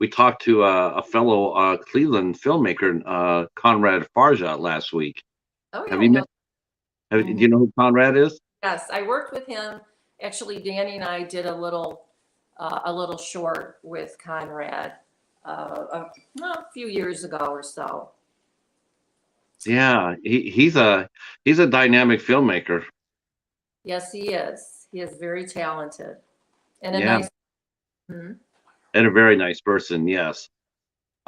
A: we talked to a fellow Cleveland filmmaker, Conrad Farjat, last week.
B: Oh, yeah.
A: Have you met? Do you know who Conrad is?
B: Yes, I worked with him. Actually, Danny and I did a little short with Conrad a few years ago or so.
A: Yeah, he's a dynamic filmmaker.
B: Yes, he is. He is very talented and a
A: Yeah,
B: nice. Hmm.
A: and a very nice person. Yes.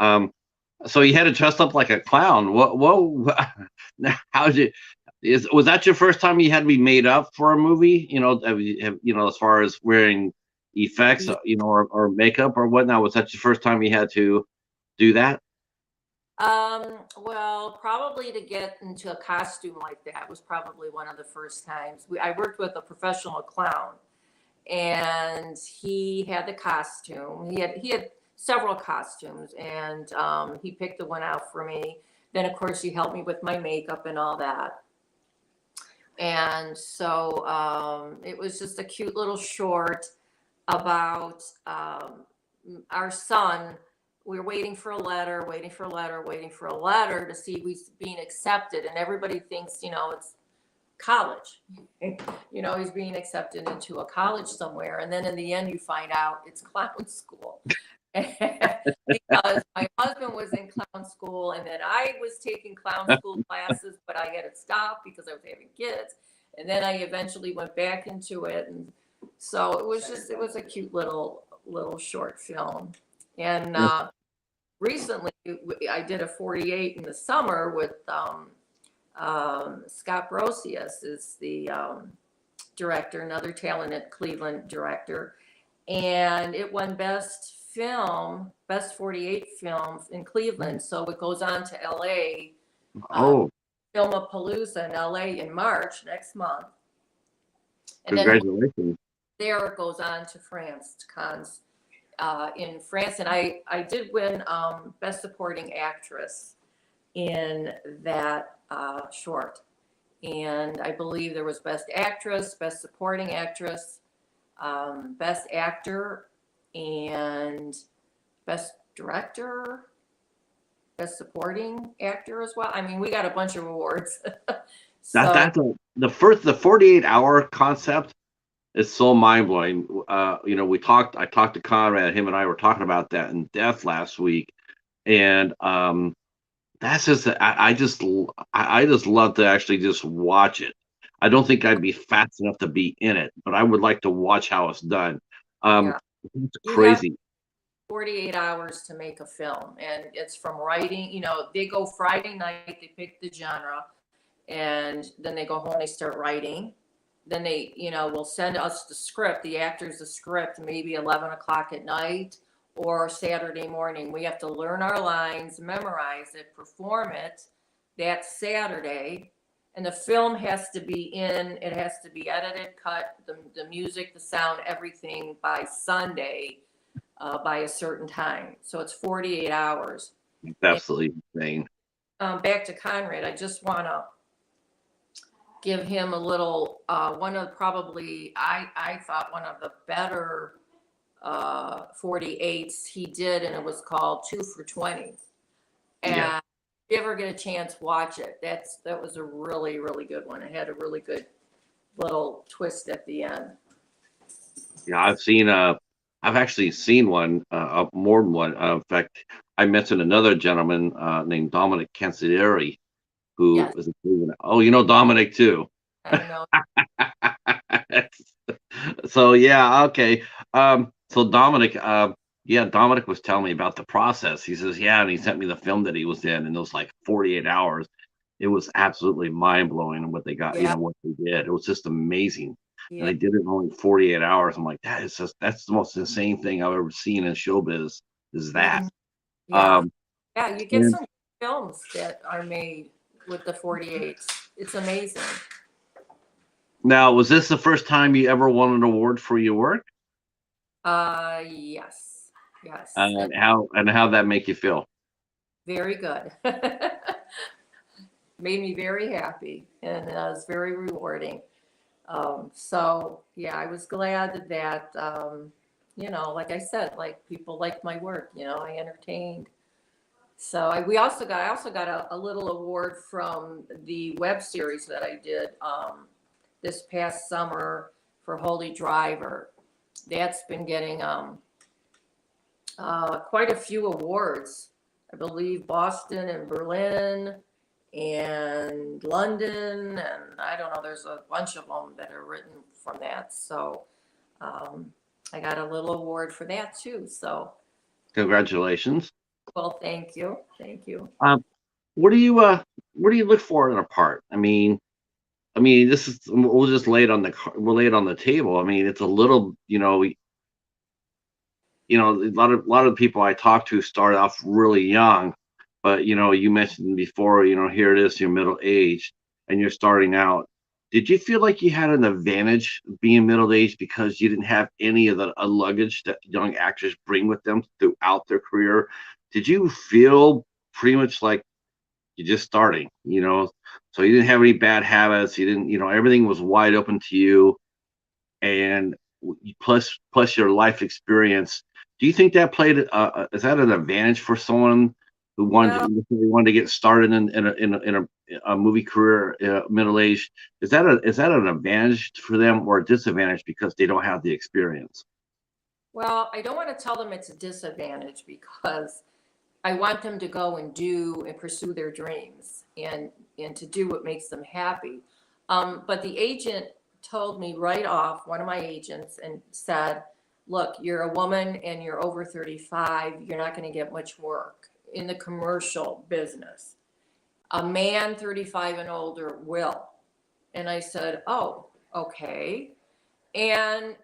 A: So you had to dress up like a clown. How did was that your first time you had to be made up for a movie? As far as wearing effects, or makeup or whatnot. Was that your first time you had to do that?
B: Well, probably to get into a costume like that was probably one of the first times. I worked with a professional clown, and he had the costume. He had several costumes, and he picked the one out for me. Then, of course, he helped me with my makeup and all that. And so it was just a cute little short about our son. We were waiting for a letter to see he's being accepted. And everybody thinks, it's college. He's being accepted into a college somewhere. And then in the end, you find out it's clown school. Because my husband was in clown school, and then I was taking clown school classes, but I had to stop because I was having kids. And then I eventually went back into it. And so it was a cute little short film. And recently I did a 48 in the summer with Scott Brosius is the director, another talented Cleveland director. And it won Best film, Best 48 film in Cleveland. So it goes on to LA,
A: Oh,
B: Filmapalooza in LA in March next month. And then
A: congratulations.
B: there it goes on to France, to Cannes in France. And I did win Best Supporting Actress in that short. And I believe there was Best Actress, Best Supporting Actress, Best Actor, and Best Director, Best Supporting Actor as well. I mean, we got a bunch of awards. So
A: The 48-hour concept is so mind-blowing. I talked to Conrad, him and I were talking about that in depth last week. And that's just I just love to actually just watch it. I don't think I'd be fast enough to be in it, but I would like to watch how it's done.
B: yeah,
A: It's
B: you have
A: crazy.
B: 48 hours to make a film, and it's from writing. They go Friday night, they pick the genre, and then they go home, they start writing. Then they, will send us the script, the actors the script, maybe 11 o'clock at night or Saturday morning. We have to learn our lines, memorize it, perform it that Saturday. And the film has to be it has to be edited, cut, the music, the sound, everything by Sunday by a certain time. So it's 48 hours.
A: It's absolutely insane.
B: Back to Conrad, I just want to give him a little, one of probably, I thought one of the better 48s he did, and it was called 2 for 20. And
A: Yeah.
B: if you ever get a chance, watch it. That was a really, really good one. It had a really good little twist at the end.
A: Yeah, I've actually seen one, more than one. In fact, I mentioned another gentleman named Dominic Cancellieri, who
B: Yes,
A: is a Cleveland. Oh, you know Dominic too.
B: I know.
A: So yeah, okay. So Dominic, yeah, Dominic was telling me about the process. He says, yeah, and he sent me the film that he was in, and it was like 48 hours. It was absolutely mind blowing what they got,
B: Yeah,
A: what they did. It was just amazing. And
B: yeah,
A: they did it in only 48 hours. I'm like, that's the most insane thing I've ever seen in showbiz is that.
B: mhm, yeah,
A: Um,
B: yeah. You get
A: and
B: some films that are made with the 48s. It's amazing.
A: now, was this the first time you ever won an award for your work?
B: Yes, yes, and
A: And how that make you feel?
B: very good. Made me very happy, and it was very rewarding. So yeah, I was glad that, like I said, like people like my work, I entertained. So I also got a little award from the web series that I did, this past summer for Holy Driver. That's been getting, quite a few awards. I believe Boston and Berlin and London, and I don't know, there's a bunch of them that are written from that. So I got a little award for that too. So,
A: Congratulations.
B: well, thank you. Thank you.
A: Um, what do you look for in a part? I mean, this is we'll just lay it on the table. I mean, it's a little, a lot of people I talk to start off really young, but you mentioned before, here it is, you're middle aged and you're starting out. Did you feel like you had an advantage being middle aged because you didn't have any of the luggage that young actors bring with them throughout their career? Did you feel pretty much like you're just starting, so you didn't have any bad habits, you didn't, everything was wide open to you, and plus your life experience. Do you think that played? Is that an advantage for someone who
B: Well,
A: wanted to get started in a movie career, middle age? Is that an advantage for them or a disadvantage because they don't have the experience?
B: well, I don't want to tell them it's a disadvantage because I want them to go and do and pursue their dreams and to do what makes them happy. But the agent told me right off, one of my agents, and said, "Look, you're a woman and you're over 35. You're not going to get much work in the commercial business. A man 35 and older will." And I said, "Oh, okay." And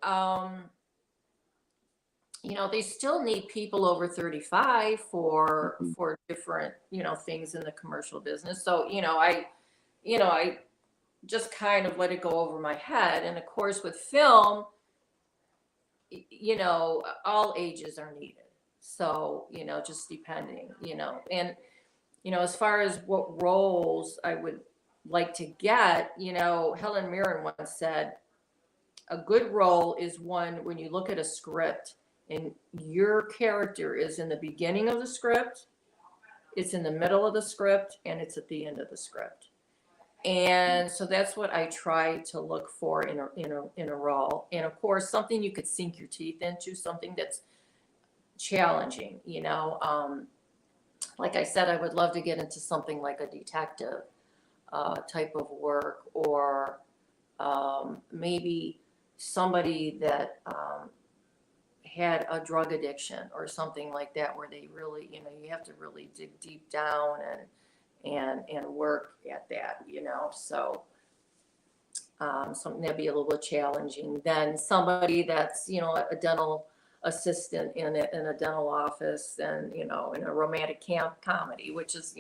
B: they still need people over 35 for
A: Mhm.
B: different, things in the commercial business. So, I just kind of let it go over my head. And of course, with film, all ages are needed. So, just depending, and, as far as what roles I would like to get, Helen Mirren once said, a good role is one when you look at a script and your character is in the beginning of the script, it's in the middle of the script, and it's at the end of the script. And so that's what I try to look for in a role. And of course, something you could sink your teeth into, something that's challenging. Like I said, I would love to get into something like a detective type of work, or maybe somebody that had a drug addiction or something like that, where they really, you have to really dig deep down and work at that, so something that'd be a little bit challenging. Then somebody that's, a dental assistant in a dental office, and, in a romantic comedy, which is,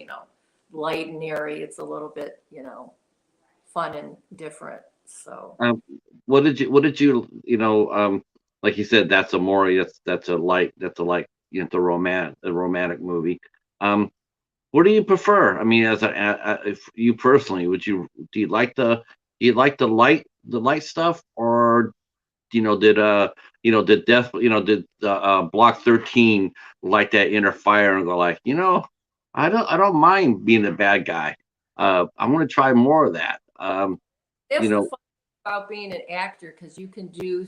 B: light and airy. It's a little bit, fun and different. So,
A: Um, what did you, like you said, that's Amore. That's a romantic movie. Um, what do you prefer? I mean, if you personally, do you like the light stuff, or did Block 13 like that inner fire and go like, I don't mind being a bad guy. I want to try more of that. You
B: that's the
A: know,
B: fun about being an actor, because you can do,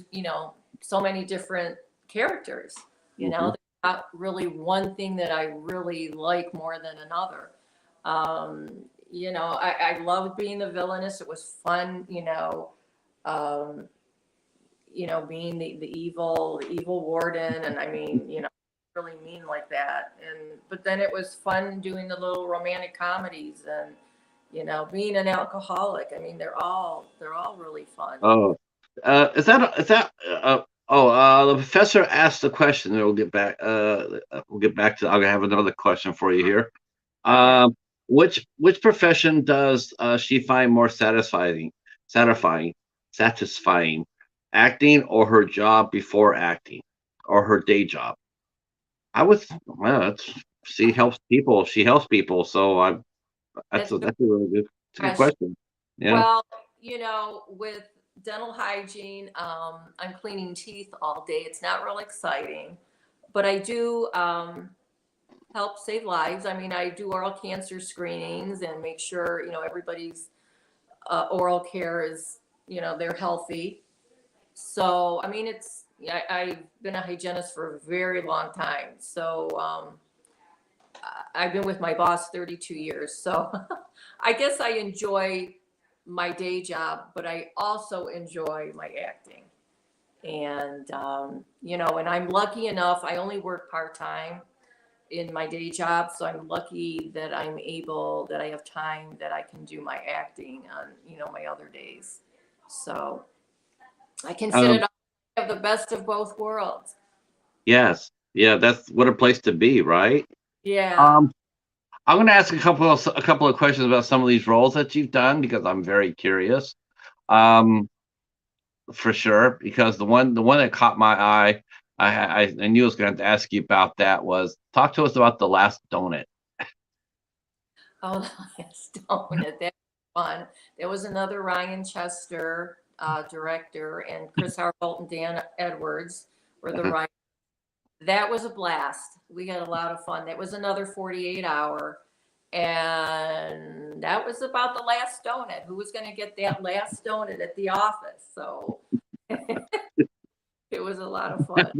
B: so many different characters.
A: mhm.
B: There's not really one thing that I really like more than another. I loved being the villainess. It was fun, um, being the evil warden, and I mean, really mean like that. And but then it was fun doing the little romantic comedies, and being an alcoholic. I mean, they're all really fun.
A: Oh, the professor asked the question. And we'll get back to. I'll have another question for you here.
B: Okay.
A: Which profession does she find more satisfying, satisfying, acting or her job before acting, or her day job? Well, she helps people. She helps people. So
B: That's a
A: that's a really good, it's a good
B: question.
A: question. Yeah.
B: Well, with dental hygiene, I'm cleaning teeth all day. It's not real exciting, but I do help save lives. I mean, I do oral cancer screenings and make sure, everybody's oral care is, they're healthy. So, I mean, I've been a hygienist for a very long time. So, I've been with my boss 32 years. So, I guess I enjoy my day job, but I also enjoy my acting. And, and I'm lucky enough, I only work part time in my day job. So I'm lucky that that I have time that I can do my acting on, my other days. So I consider
A: Um,
B: it have the best of both worlds.
A: yes. Yeah. That's what a place to be, right?
B: Yeah.
A: Um, I'm going to ask a couple of questions about some of these roles that you've done, because I'm very curious. Um, for sure, because the one that caught my eye, I knew I was going to have to ask you about that, was talk to us about The Last Donut.
B: Oh, yes, don't it? That was fun. There was another Ryan Chester director, and Chris Harbolt and Dan Edwards were the writers. That was a blast. We had a lot of fun. That was another 48 hour. And that was about the last donut. Who was going to get that last donut at the office? So it was a lot of fun.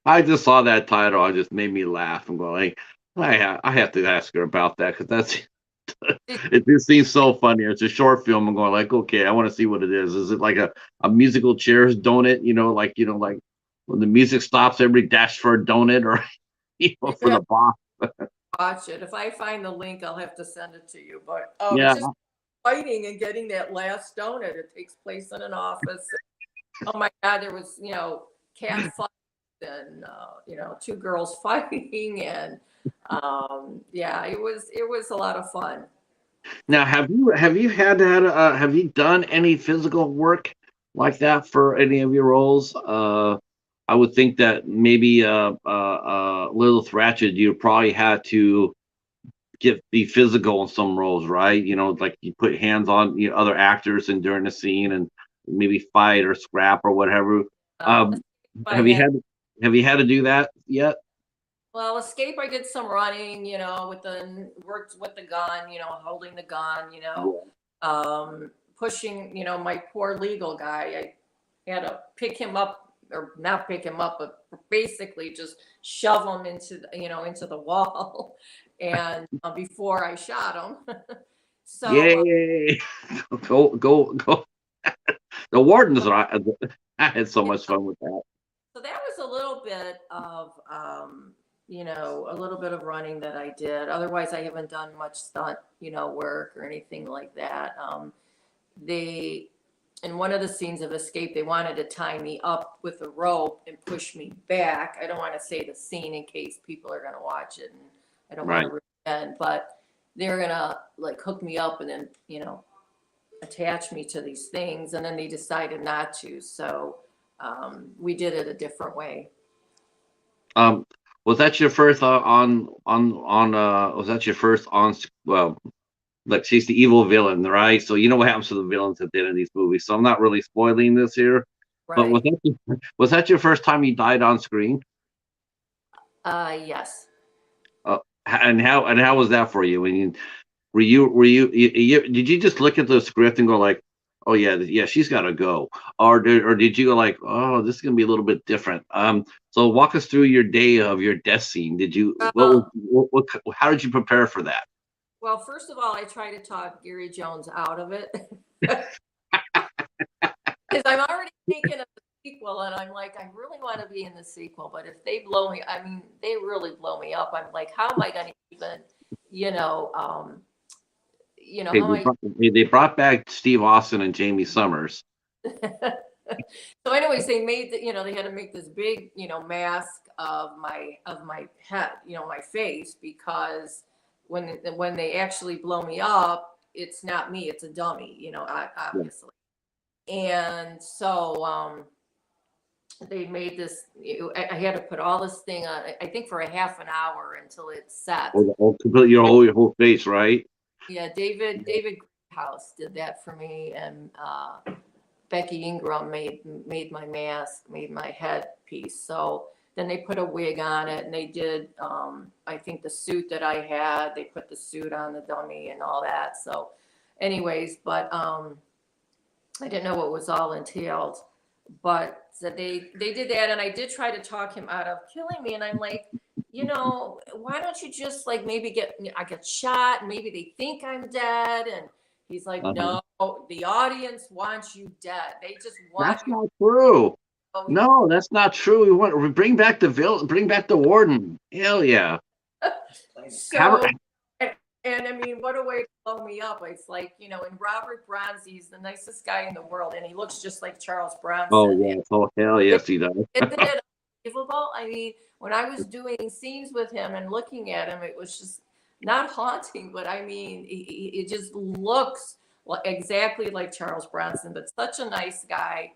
A: I just saw that title. It just made me laugh. I'm going like, I have to ask her about that, because it just seems so funny. It's a short film. I'm going like, okay, I want to see what it is. Is it like a musical chairs donut? Like when the music stops, everybody dash for a donut, or
B: You
A: for
B: have
A: the boss.
B: to watch it. If I find the link, I'll have to send it to you. But it's
A: Yeah.
B: just fighting and getting that last donut. It takes place in an office. Oh my God, there was, cat fight and two girls fighting, and yeah, it was a lot of fun.
A: Now, have you done any physical work like that for any of your roles? I would think that maybe Little Ratchet, you probably had to be physical in some roles, right? Like you put hands on other actors and during the scene and maybe fight or scrap or whatever. Um,
B: I
A: have you
B: had
A: had have you had to do that yet?
B: Well, Escape, I did some running, worked with the gun, holding the gun, pushing, my poor legal guy. I had to pick him up, or not pick him up, but basically just shove him into the wall, and before I shot him. So
A: Yay! Go! The wardens are. I had so much fun with that.
B: so that was a little bit of a little bit of running that I did. Otherwise, I haven't done much stunt, work or anything like that. They In one of the scenes of Escape, they wanted to tie me up with a rope and push me back. I don't want to say the scene in case people are going to watch it, and I don't want
A: Right.
B: to ruin it, but they're going to like hook me up and then, attach me to these things. And then they decided not to. So we did it a different way.
A: Um, was that your first was that your first well, like she's the evil villain, right? So you know what happens to the villains at the end of these movies. So I'm not really spoiling this here, but
B: Right.
A: was that your first time you died on screen?
B: Yes.
A: And how was that for you? Did you just look at the script and go like, oh yeah, she's got to go, or did you go like, oh, this is gonna be a little bit different? So walk us through your day of your death scene. Did you how did you prepare for that?
B: Well, first of all, I try to talk Gary Jones out of it because I'm already thinking of the sequel, and I'm like, I really want to be in the sequel, but if they blow me, I mean, they really blow me up. I'm like, how am I going to even,
A: Hey,
B: how am I?
A: they brought back Steve Austin and Jamie Summers.
B: So, anyways, they made they had to make this big, mask of my head, my face, because when they actually blow me up, it's not me, it's a dummy, obviously. And so they made this. I had to put all this thing on. I think for a half an hour until it set.
A: Complete your whole face, right?
B: Yeah, David House did that for me, and Becky Ingram made my mask, made my headpiece. So then they put a wig on it, and they did. I think the suit that I had, they put the suit on the dummy and all that. So, anyways, but I didn't know what was all entailed. But so they did that, and I did try to talk him out of killing me, and I'm like, why don't you just like maybe I get shot, and maybe they think I'm dead, and he's like, no, the audience wants you dead. They just want
A: That's
B: you.
A: not true.
B: Oh,
A: No, that's not true. We bring back the villain, bring back the warden. Hell yeah.
B: So, and I mean, what a way to blow me up. It's like, and Robert Bronzi's the nicest guy in the world, and he looks just like Charles Bronson.
A: Oh yeah. Oh hell yes, he does.
B: Isn't it unbelievable? I mean, when I was doing scenes with him and looking at him, it was just not haunting, but I mean, it just looks exactly like Charles Bronson, but such a nice guy.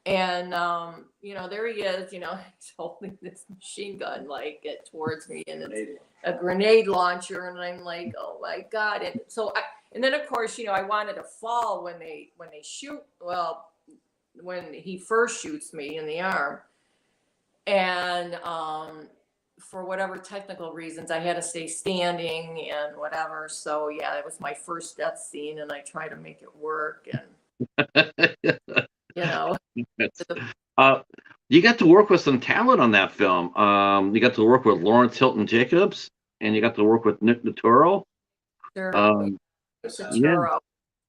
B: And there he is, he's holding this machine gun like towards me, and it's a grenade launcher, and I'm like, oh my God. And so and then of course, I wanted to fall when they shoot, well, when he first shoots me in the arm. And for whatever technical reasons, I had to stay standing and whatever. So yeah, it was my first death scene, and I tried to make it work, and
A: You got to work with some talent on that film. You got to work with Lawrence Hilton Jacobs, and you got to work with Nick Notaro.
B: Sure.
A: Yeah.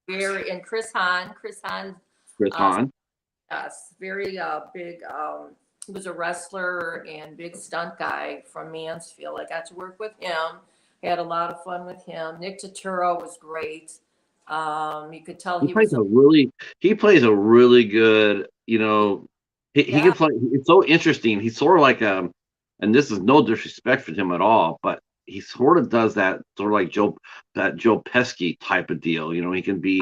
B: And Chris Hahn.
A: Chris Hahn.
B: Yes, very big. Was a wrestler and big stunt guy from Mansfield. I got to work with him. Had a lot of fun with him. Nick Notaro was great. You could tell he plays a really
A: good, he
B: Yeah.
A: can play. It's so interesting. He's sort of like and this is no disrespect for him at all, but he sort of does that sort of like Joe Pesci type of deal. You know, he can be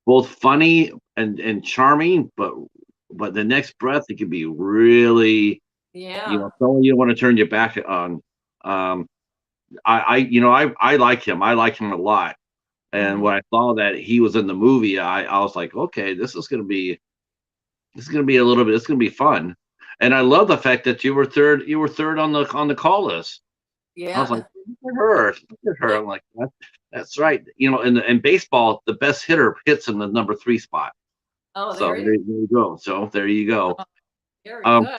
A: both funny and charming, but the next breath he can be really, you
B: Yeah.
A: know, someone you want to turn your back on. Um, I like him. I like him a lot. And
B: Mhm.
A: when I saw that he was in the movie, I was like, okay, this is gonna be a little bit. It's gonna be fun. And I love the fact that you were third. You were third on the call list. I was like,
B: Yeah.
A: look at her. Look at her. I'm like, that's right. You know, in baseball, the best hitter hits in the number 3 spot.
B: Oh,
A: So
B: there you
A: there you go. So there you go.
B: go. Very
A: Um,
B: good.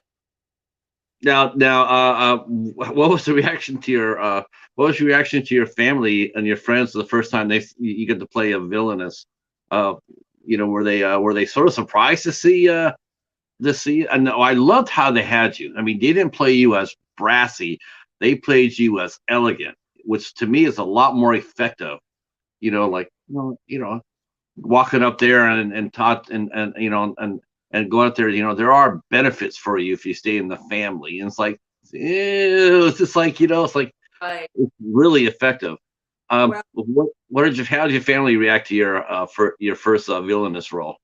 A: what was the reaction to your what was your reaction to your family and your friends the first time you get to play a villainess? Uh, you know, were they sort of surprised to see? And I loved how they had you. I mean, they didn't play you as brassy; they played you as elegant, which to me is a lot more effective. You know, like walking up there and taught and and going out there. You know, there are benefits for you if you stay in the family. And it's like, ew, it's just like it's like
B: Right.
A: it's really effective.
B: Well,
A: How did your family react to your first villainous role?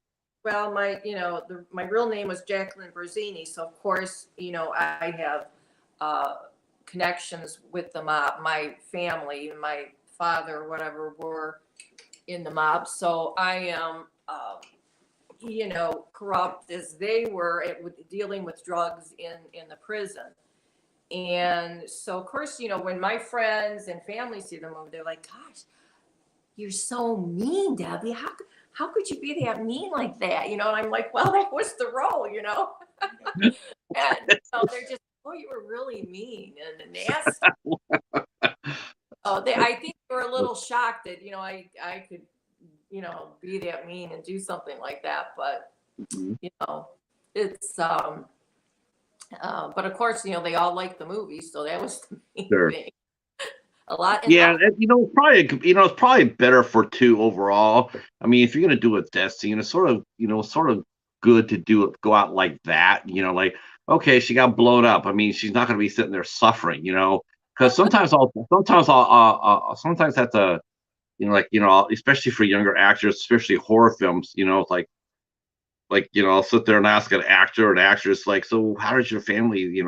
B: well, my real name was Jacqueline Berzini, so of course, I have uh, connections with the mob. My family, my father, whatever, were in the mob, so I am, corrupt as they were dealing with drugs in the prison. And so, of course, when my friends and family see the movie, they're like, "Gosh, you're so mean, Debbie. How could you be that mean like that?" And I'm like, "Well, that was the role." And so they're just, "Oh, you were really mean and nasty." Oh, I think they were a little shocked that I could be that mean and do something like that. But
A: Mhm.
B: you know, it's but of course, they all liked the movie, so that was the main
A: Sure.
B: thing. A lot and
A: Yeah, and, it's probably better for two overall. I mean, if you're gonna do a death scene, it's sort of good to go out like that. You know, like okay, she got blown up. I mean, she's not gonna be sitting there suffering. You know, because sometimes that's a like especially for younger actors, especially horror films. You know, it's I'll sit there and ask an actor or an actress like, so how does your family,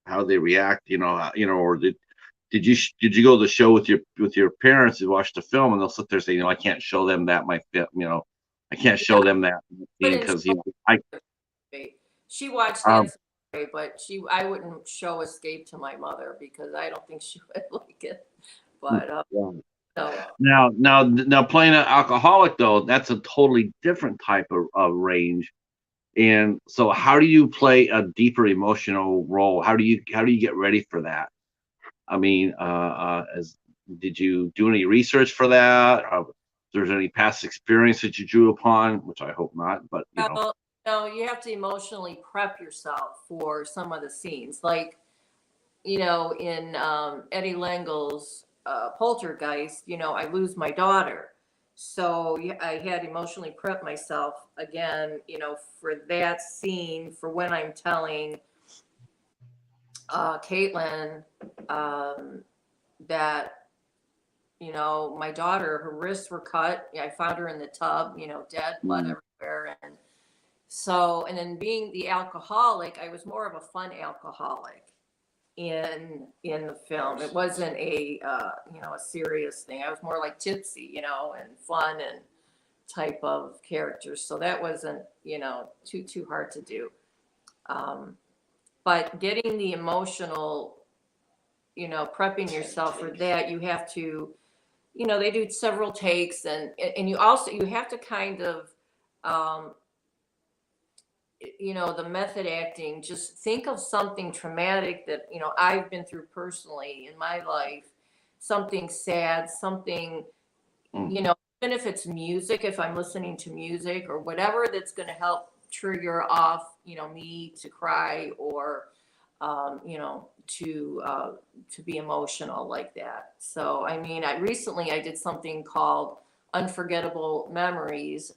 A: how they react? Or did you go to the show with your parents and watch the film and they'll sit there saying, I can't show them that I can't show
B: yeah,
A: them that scene
B: wouldn't
A: because
B: show
A: I
B: Escape. She watched
A: um
B: Escape, but I wouldn't show Escape to my mother because I don't think she would like it. But
A: yeah.
B: no,
A: Now playing an alcoholic though, that's a totally different type of range. And so how do you play a deeper emotional role? How do you get ready for that? I mean, as did you do any research for that? If there's any past experience that you drew upon, which I hope not, but
B: well, no, you have to emotionally prep yourself for some of the scenes, like in Eddie Lengel's Poltergeist. I lose my daughter, so I had emotionally prep myself again, for that scene for when I'm telling Caitlin that my daughter, her wrists were cut. I found her in the tub, dead, blood
A: mm,
B: everywhere, and then being the alcoholic, I was more of a fun alcoholic in the film. It wasn't a serious thing. I was more like tipsy, and fun and type of character. So that wasn't too hard to do. Um, but getting the emotional, prepping yourself for that, you have to, they do several takes, and you have to kind of um, the method acting, just think of something traumatic that I've been through personally in my life, something sad, something,
A: mm,
B: even if it's music, if I'm listening to music or whatever, that's going to help trigger off me to cry or to be emotional like that. So I mean, I did something called Unforgettable Memories,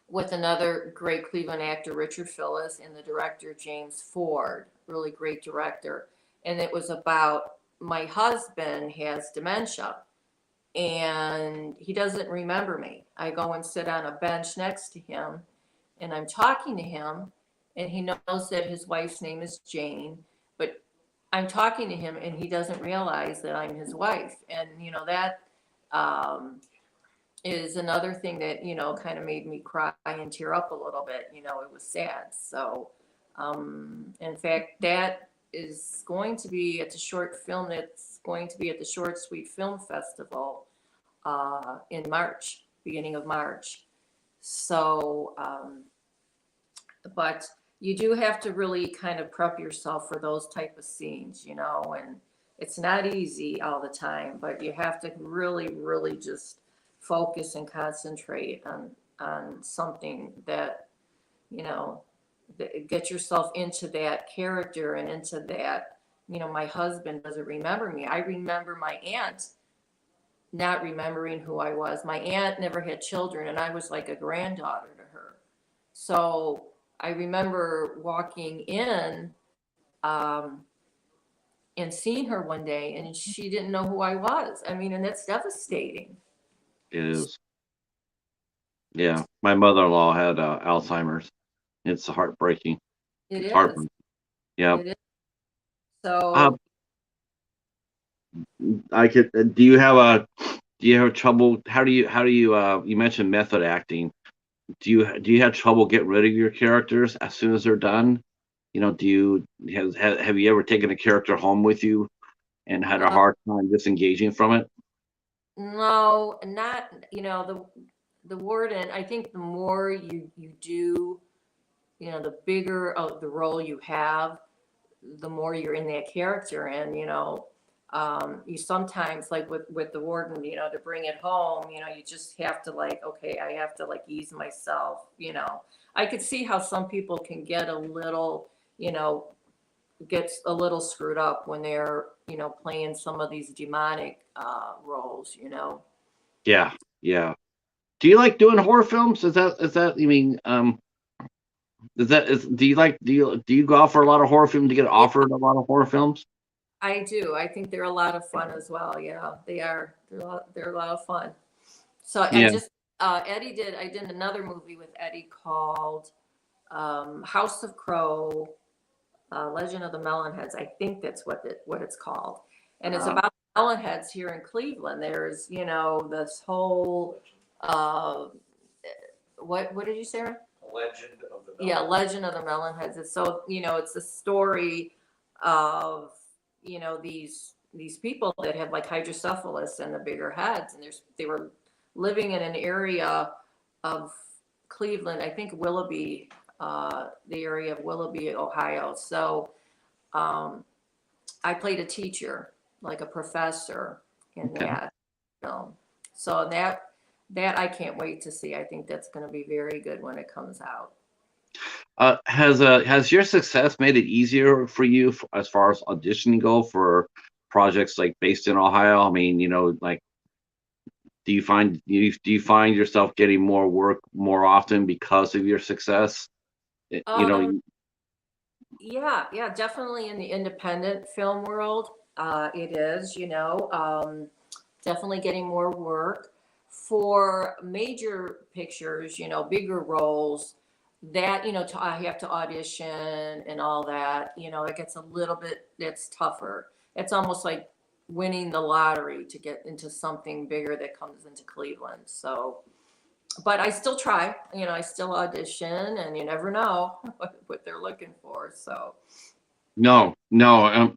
B: with another great Cleveland actor, Richard Phillips, and the director, James Ford, really great director. And it was about my husband has dementia and he doesn't remember me. I go and sit on a bench next to him and I'm talking to him and he knows that his wife's name is Jane, but I'm talking to him and he doesn't realize that I'm his wife. And, that um, is another thing that, kind of made me cry and tear up a little bit. It was sad. So, in fact, that is going to be at the short film that's going to be at the Short Sweet Film Festival in March, beginning of March. So, but you do have to really kind of prep yourself for those type of scenes, and it's not easy all the time, but you have to really, really just focus and concentrate on something that, get yourself into that character and into that, my husband doesn't remember me. I remember my aunt not remembering who I was. My aunt never had children, and I was like a granddaughter to her. So I remember walking in and seeing her one day, and she didn't know who I was. I mean, and that's devastating.
A: It is. Yeah, my mother-in-law had Alzheimer's. It's heartbreaking.
B: It
A: It's
B: is.
A: heartbreaking. Yeah.
B: It is.
A: Uh,
B: So,
A: I could. Do you have trouble? How do you? You mentioned method acting. Do you have trouble getting rid of your characters as soon as they're done? Do you have you ever taken a character home with you and had a
B: no,
A: hard time disengaging from it?
B: no, not, the warden, I think the more you do, the bigger of the role you have, the more you're in that character. And you sometimes, like with the warden, to bring it home, you just have to, like, okay, I have to, like, ease myself. I could see how some people can get a little, gets a little screwed up when they're, playing some of these demonic roles.
A: Yeah, yeah. Do you like doing horror films? Is that you mean do you like do you go out for a lot of horror films? Do you get
B: Yeah,
A: offered a lot of horror films?
B: I do. I think they're a lot of fun as well. Yeah, they are. They're a lot of fun. So I
A: Yeah.
B: just I did another movie with Eddie called House of Crow, Legend of the Melonheads. I think that's what it's called, and it's
A: Uh,
B: about melonheads here in Cleveland. There's, this whole what did you say, Ron?
C: Legend of the
B: Yeah,
C: Melon.
B: Legend of the Melonheads. It's so, it's a story of, these people that have like hydrocephalus and the bigger heads, and they were living in an area of Cleveland, I think Willoughby, the area of Willoughby, Ohio. So I played a teacher, like a professor in
A: okay.
B: that film. So that I can't wait to see. I think that's going to be very good when it comes out.
A: Has your success made it easier for you as far as auditioning go for projects like based in Ohio? I mean, like, do you find yourself getting more work more often because of your success? Eh, You know,
B: Um, yeah, yeah, definitely in the independent film world, it is, definitely getting more work for major pictures, bigger roles that, I have to audition and all that, it gets a little bit, it's tougher. It's almost like winning the lottery to get into something bigger that comes into Cleveland. So, but I still try, I still audition, and you never know what they're looking for. So,
A: no, no.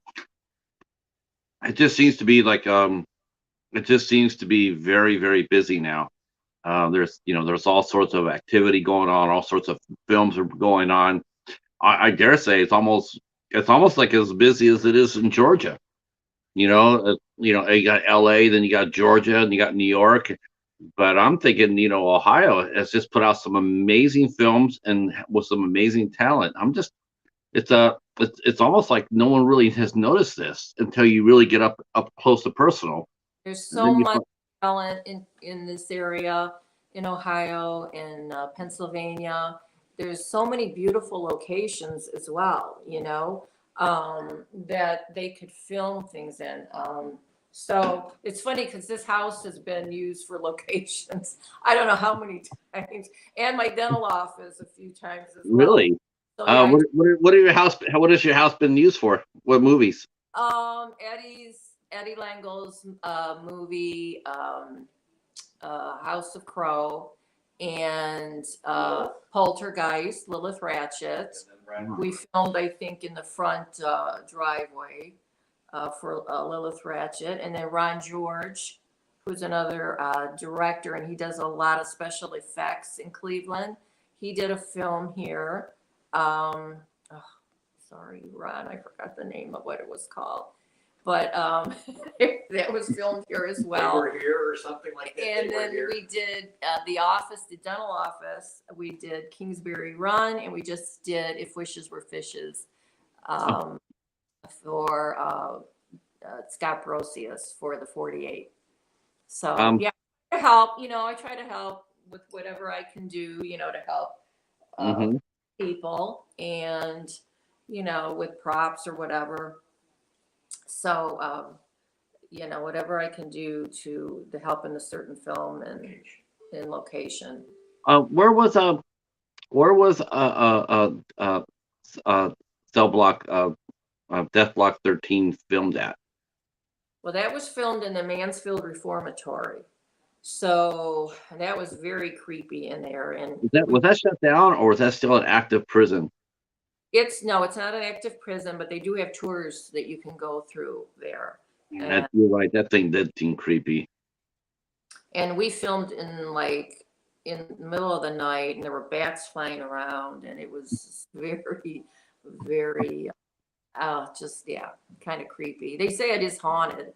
A: It just seems to be like it just seems to be very, very busy now. There's all sorts of activity going on, all sorts of films are going on. I dare say it's almost like as busy as it is in Georgia. You got L.A., then you got Georgia, and you got New York. But I'm thinking, Ohio has just put out some amazing films and with some amazing talent. It's almost like no one really has noticed this until you really get up close to personal.
B: there's
A: And
B: so
A: then you
B: much
A: find,
B: talent in this area, in Ohio, in Pennsylvania. There's so many beautiful locations as well, that they could film things in. So it's funny because this house has been used for locations. I don't know how many times, and my dental office a few times as well.
A: Really?
B: So yeah,
A: What are your house? What has your house been used for? What movies?
B: Eddie Langel's movie, House of Crow, and Poltergeist, Lilith Ratchet. We filmed, I think, in the front driveway for Lilith Ratchet, and then Ron George, who's another director, and he does a lot of special effects in Cleveland. He did a film here. Oh, sorry, Ron, I forgot the name of what it was called. But that was filmed here as well.
C: We were here or something like that.
B: And then we did the office, the dental office. We did Kingsbury Run, and we just did If Wishes Were Fishes for Scott Brosius for the 48. So yeah, to help. I try to help with whatever I can do. To help people, and with props or whatever. So, whatever I can do to help in a certain film and in location.
A: Where was Cell Block Death Block 13 filmed at?
B: Well, that was filmed in the Mansfield Reformatory. So that was very creepy in there. And
A: was that shut down, or was that still an active prison?
B: It's not an active prison, but they do have tours that you can go through there.
A: You're right. That thing did seem creepy.
B: And we filmed in the middle of the night, and there were bats flying around, and it was very, very, kind of creepy. They say it is haunted,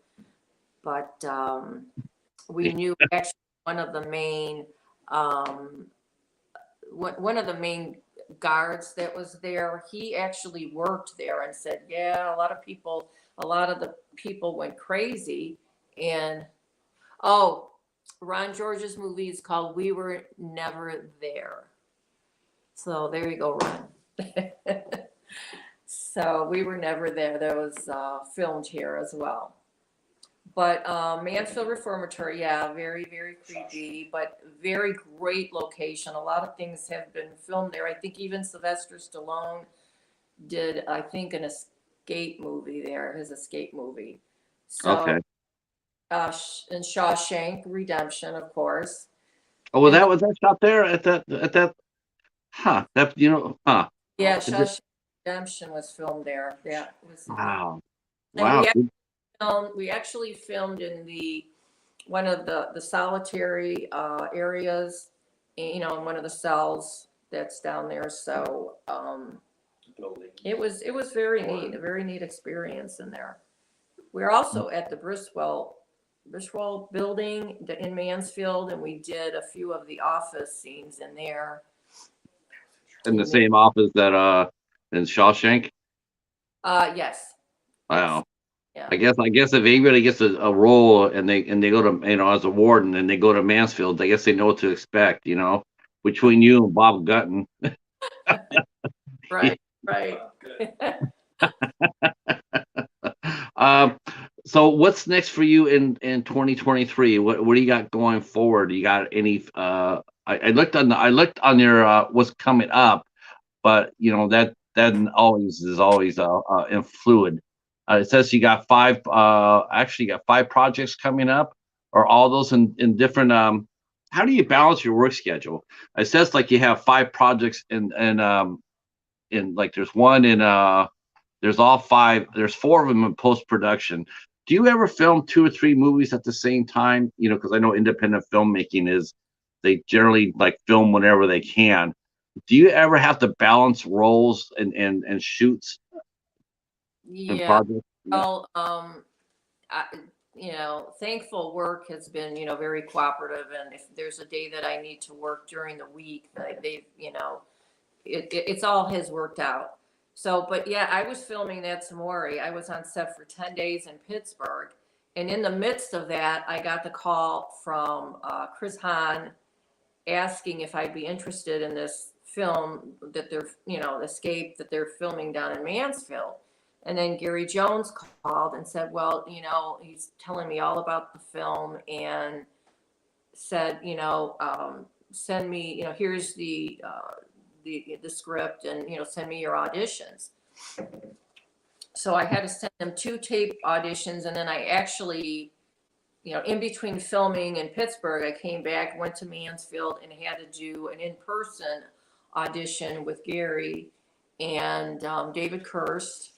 B: but we knew actually one of the main guards that was there, he actually worked there and said, yeah, a lot of the people went crazy. And Ron George's movie is called We Were Never There. So there you go, Ron. So We Were Never There. That was filmed here as well. But Mansfield Reformatory, yeah, very, very creepy, but very great location. A lot of things have been filmed there. I think even Sylvester Stallone did, I think, an escape movie there, his escape movie. So,
A: okay.
B: And Shawshank Redemption, of course.
A: Oh, well, was that shot there at that? Huh?
B: Yeah, Shawshank Redemption was filmed there. Yeah. It was,
A: wow. Wow.
B: We actually filmed in one of the solitary areas, in one of the cells that's down there. So it was very neat, a very neat experience in there. We're also at the Briswell building in Mansfield, and we did a few of the office scenes in there.
A: In the same office that in Shawshank?
B: Yes.
A: Wow.
B: Yeah.
A: I guess if anybody gets a role and they go to, as a warden, and they go to Mansfield, I guess they know what to expect, between you and Bob Gutton.
B: Right.
A: So what's next for you in 2023? What do you got going forward? You got any I looked on your what's coming up, but that always is in fluid. It says you got five projects coming up, or all those in different. How do you balance your work schedule? It says you have 5 projects in there's one there's all 5. There's 4 of them in post production. Do you ever film 2 or 3 movies at the same time? Because I know independent filmmaking is they generally film whenever they can. Do you ever have to balance roles and shoots?
B: Yeah. Well, Thankful Work has been, very cooperative, and if there's a day that I need to work during the week, they've, it's all has worked out. So, but yeah, I was filming that Amore. I was on set for 10 days in Pittsburgh, and in the midst of that, I got the call from Chris Hahn asking if I'd be interested in this film that they're, Escape, that they're filming down in Mansfield. And then Gary Jones called and said, well, he's telling me all about the film and said, send me, here's the script, and, send me your auditions. So I had to send them 2 tape auditions, and then I actually, in between filming in Pittsburgh, I came back, went to Mansfield, and had to do an in-person audition with Gary and David Kirst,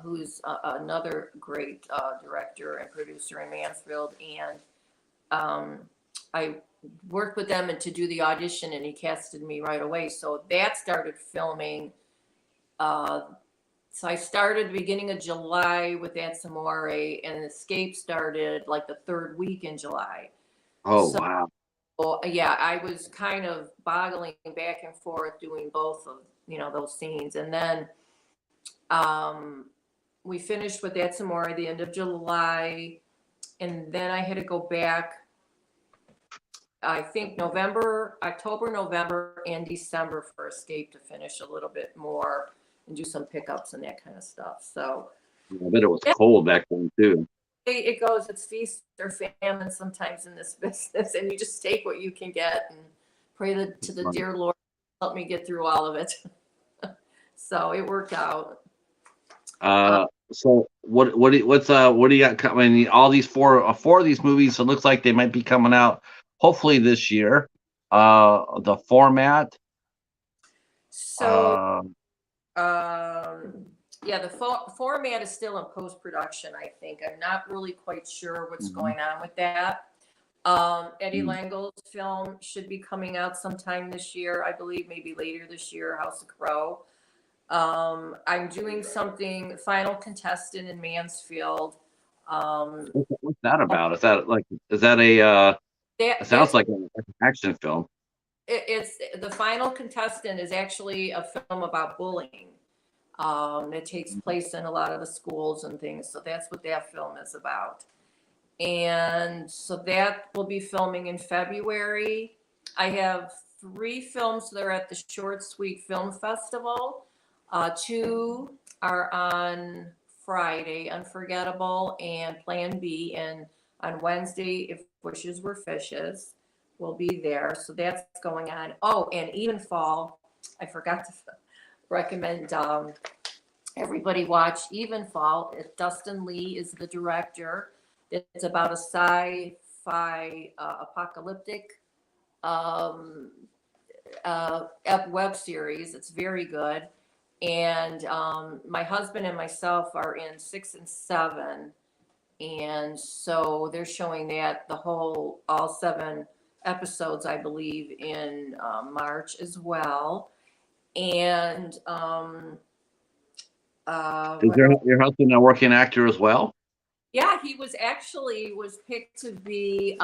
B: who's another great director and producer in Mansfield. And I worked with them and to do the audition, and he casted me right away. So that started filming. So I started beginning of July with That's Amore, and Escape started like the 3rd week in July.
A: Oh, wow.
B: Yeah, I was kind of boggling back and forth doing both of, those scenes. And then we finished with That's Amore at the end of July. And then I had to go back, I think October, November, and December for Escape to finish a little bit more and do some pickups and that kind of stuff. So
A: I bet it was cold back then too.
B: It goes, it's feast or famine sometimes in this business, and you just take what you can get and pray to the dear Lord, help me get through all of it. So it worked out.
A: So what do you got coming? All these four of these movies, it looks like they might be coming out hopefully this year. The format.
B: So yeah, the format is still in post-production, I think. I'm not really quite sure what's going on with that. Eddie Langel's film should be coming out sometime this year, I believe, maybe later this year, House of Crow. I'm doing something, Final Contestant in Mansfield.
A: What's that about? Is that it sounds like an action film.
B: It's the Final Contestant is actually a film about bullying. It takes place in a lot of the schools and things. So that's what that film is about. And so that will be filming in February. I have 3 films that are at the Short Sweet Film Festival. 2 are on Friday, Unforgettable and Plan B. And on Wednesday, If Wishes Were Fishes, will be there. So that's going on. Oh, and Even Fall. I forgot to recommend everybody watch Even Fall. Dustin Lee is the director. It's about a sci-fi apocalyptic web series. It's very good. And my husband and myself are in 6 and 7. And so they're showing that all 7 episodes, I believe, in March as well. And
A: is your husband a working actor as well?
B: Yeah, he was picked to be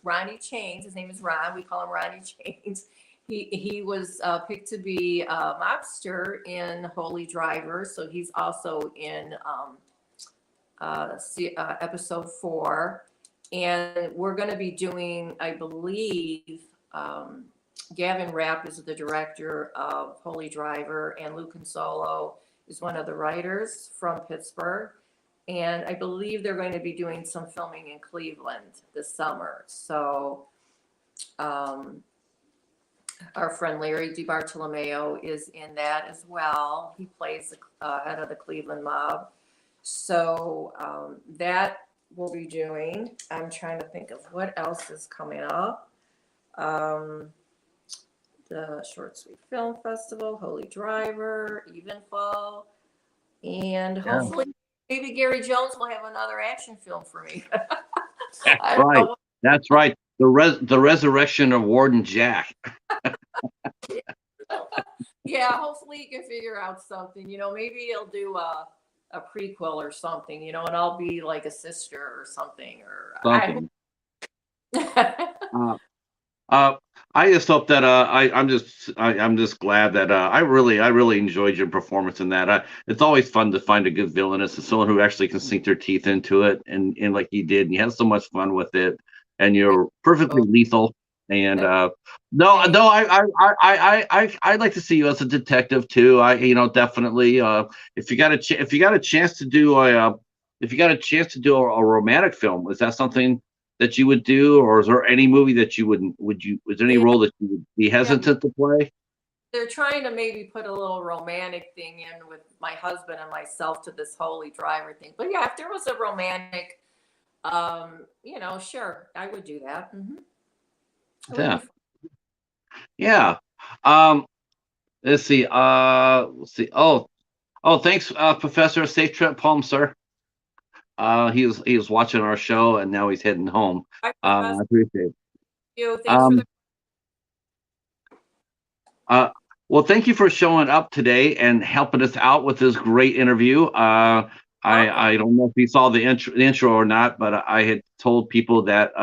B: Ronnie Chains. His name is Ron. We call him Ronnie Chains. He was picked to be a mobster in Holy Driver. So he's also in episode 4. And we're going to be doing, I believe, Gavin Rapp is the director of Holy Driver, and Lou Consolo is one of the writers from Pittsburgh. And I believe they're going to be doing some filming in Cleveland this summer. So our friend Larry DiBartolomeo is in that as well. He plays the head of the Cleveland mob. So that we'll be doing. I'm trying to think of what else is coming up. The Short Sweet Film Festival, Holy Driver, Even Fall, and hopefully maybe Gary Jones will have another action film for me.
A: That's right. That's right. The resurrection of Warden Jack.
B: Yeah, hopefully he can figure out something. Maybe he'll do a prequel or something, and I'll be like a sister or something.
A: I just hope that I'm just glad that I really enjoyed your performance in that. It's always fun to find a good villainess and someone who actually can sink their teeth into it, and like you did, and you had so much fun with it, and you're perfectly lethal. And
B: Thank
A: no,
B: thank
A: no, I'd like to see you as a detective too. Definitely. If you got if you got a chance to do if you got a chance to do a romantic film, is that something that you would do, or is there any movie that you would you? Is there any
B: yeah,
A: role that you would be
B: yeah.
A: hesitant to play?
B: They're trying to maybe put a little romantic thing in with my husband and myself to this holy driver thing. But yeah, if there was a romantic, sure, I would do that. It would be
A: Yeah,
B: fun.
A: yeah. Let's see. Let's see. Oh, thanks, Professor. Safe trip home, sir. He was watching our show and now he's heading home.
B: Bye,
A: I
B: Professor.
A: appreciate it.
B: You. Thanks for the.
A: Um, uh, well, thank you for showing up today and helping us out with this great interview.
B: Welcome.
A: I don't know if you saw the intro or not, but I had told people that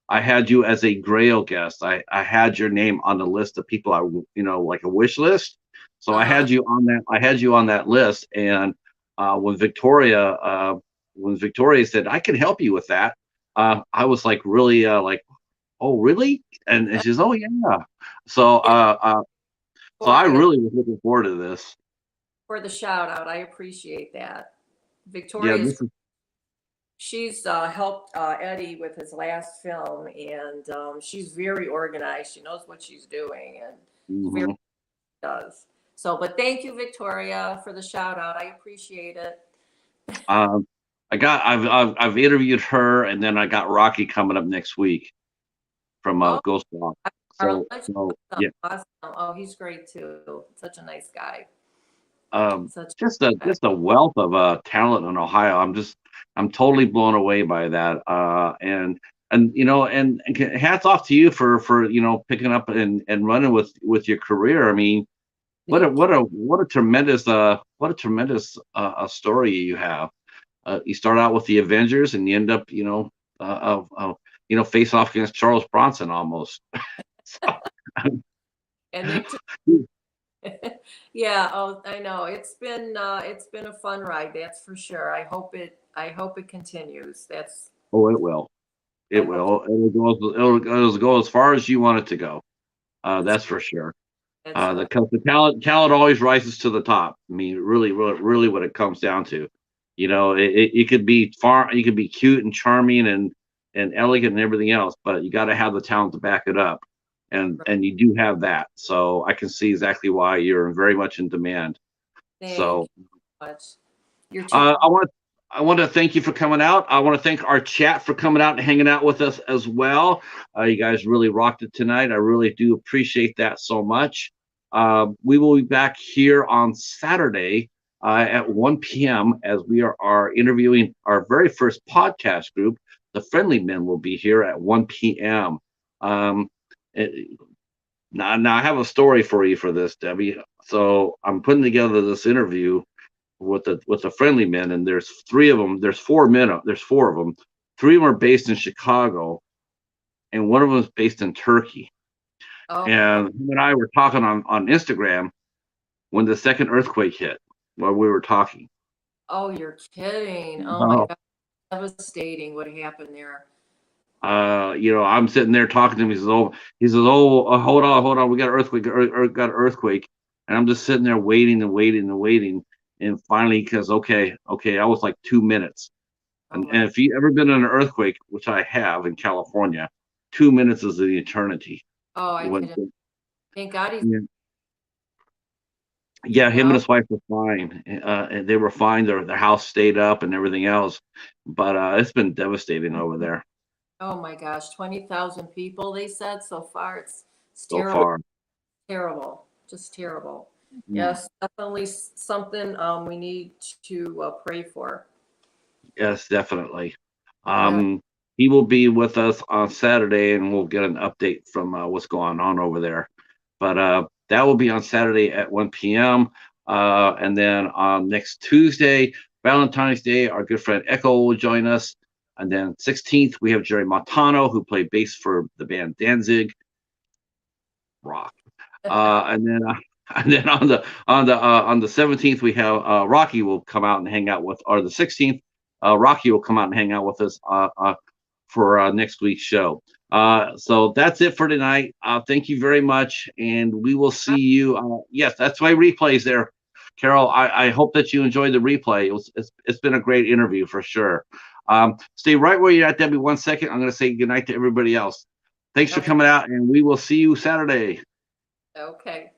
A: I had you as a Grail guest. I had your name on the list of people like a wish list. So I
B: Uh-huh.
A: had you on that. I had you on that list, and uh, when Victoria uh, when Victoria said I can help you with that, I was like really like, oh really? And she's, oh yeah. So
B: Yeah,
A: so I
B: for yeah,
A: really was looking forward to this.
B: for the shout out. I appreciate that.
A: Yeah,
B: Victoria's she's helped Eddie with his last film, and she's very organized. She knows what she's doing, and very
A: mhm.
B: does. So, but thank you, Victoria, for the shout out. I appreciate it.
A: Um, I've interviewed her, and then I got Rocky coming up next week from
B: Oh,
A: Ghost Walk.
B: our
A: So
B: lunch.
A: so
B: Awesome.
A: yeah,
B: Awesome. Oh, he's great too. Such a nice guy. Such a nice
A: just a wealth of talent in Ohio. I'm totally blown away by that. Hats off to you for picking up and running with your career. I mean,
B: guy.
A: what a tremendous story you have. You start out with the Avengers and you end up face off against Charles Bronson almost. So,
B: And Nick yeah, oh, I know. It's been a fun ride, that's for sure. I hope it continues. That's
A: oh, it will. It
B: I hope
A: will. It'll go as far as you want it to go.
B: that's
A: That's for sure.
B: that's right.
A: The talent always rises to the top. I mean, really, what it comes down to. You could be you could be cute and charming and elegant and everything else, but you got to have the talent to back it up,
B: Right.
A: and you do have that. So I can see exactly why you're very much in demand.
B: Thank
A: So
B: you so much. You're too kind.
A: I want to thank you for coming out. I want to thank our chat for coming out and hanging out with us as well. You guys really rocked it tonight. I really do appreciate that so much. We will be back here on Saturday at 1 p.m. as we are interviewing our very first podcast group. The Friendly Men will be here at 1 p.m. Um, it- now I have a story for you for this, Debbie. So I'm putting together this interview with the Friendly Men, and there's three of them. There's four men. There's four of them. Three of them are based in Chicago, and one of them is based in Turkey.
B: Oh,
A: And him and I were talking on Instagram when the second earthquake hit while we were talking.
B: oh, you're kidding. Oh my
A: Oh,
B: God. Devastating what happened there.
A: I'm sitting there talking to him. He says, oh, hold on, we got an earthquake, got an earthquake, and I'm just sitting there waiting and waiting and waiting, and finally, because okay, I was like 2 minutes.
B: Oh
A: And
B: my.
A: if you ever been in an earthquake, which I have in California, 2 minutes is an eternity.
B: Oh, I
A: When
B: can. Thank God he's,
A: yeah, yeah, him and
B: well,
A: his wife were fine. And they were fine. Their house stayed up and everything else. But it's been devastating over there
B: oh my gosh, 20,000 people, they said so far. It's
A: so
B: terrible,
A: far.
B: terrible, just terrible.
A: Mm,
B: Yes, definitely something we need to pray for.
A: yes, definitely.
B: Yeah.
A: Um, he will be with us on Saturday, and we'll get an update from what's going on over there. But that will be on Saturday at 1 p.m. And then on next Tuesday, Valentine's Day, our good friend Echo will join us. And then 16th, we have Jerry Montano, who played bass for the band Danzig. Rock. And then and then on the 17th, we have Rocky will come out and hang out with, or the 16th, Rocky will come out and hang out with us for next week's show. So that's it for tonight. Thank you very much, and we will see you. Yes, that's my replays there, Carol. I hope that you enjoyed the replay. It's been a great interview for sure. Stay right where you're at, Debbie. 1 second. I'm going to say goodnight to everybody else. Thanks for
B: Okay.
A: coming out, and we will see you Saturday.
B: Okay.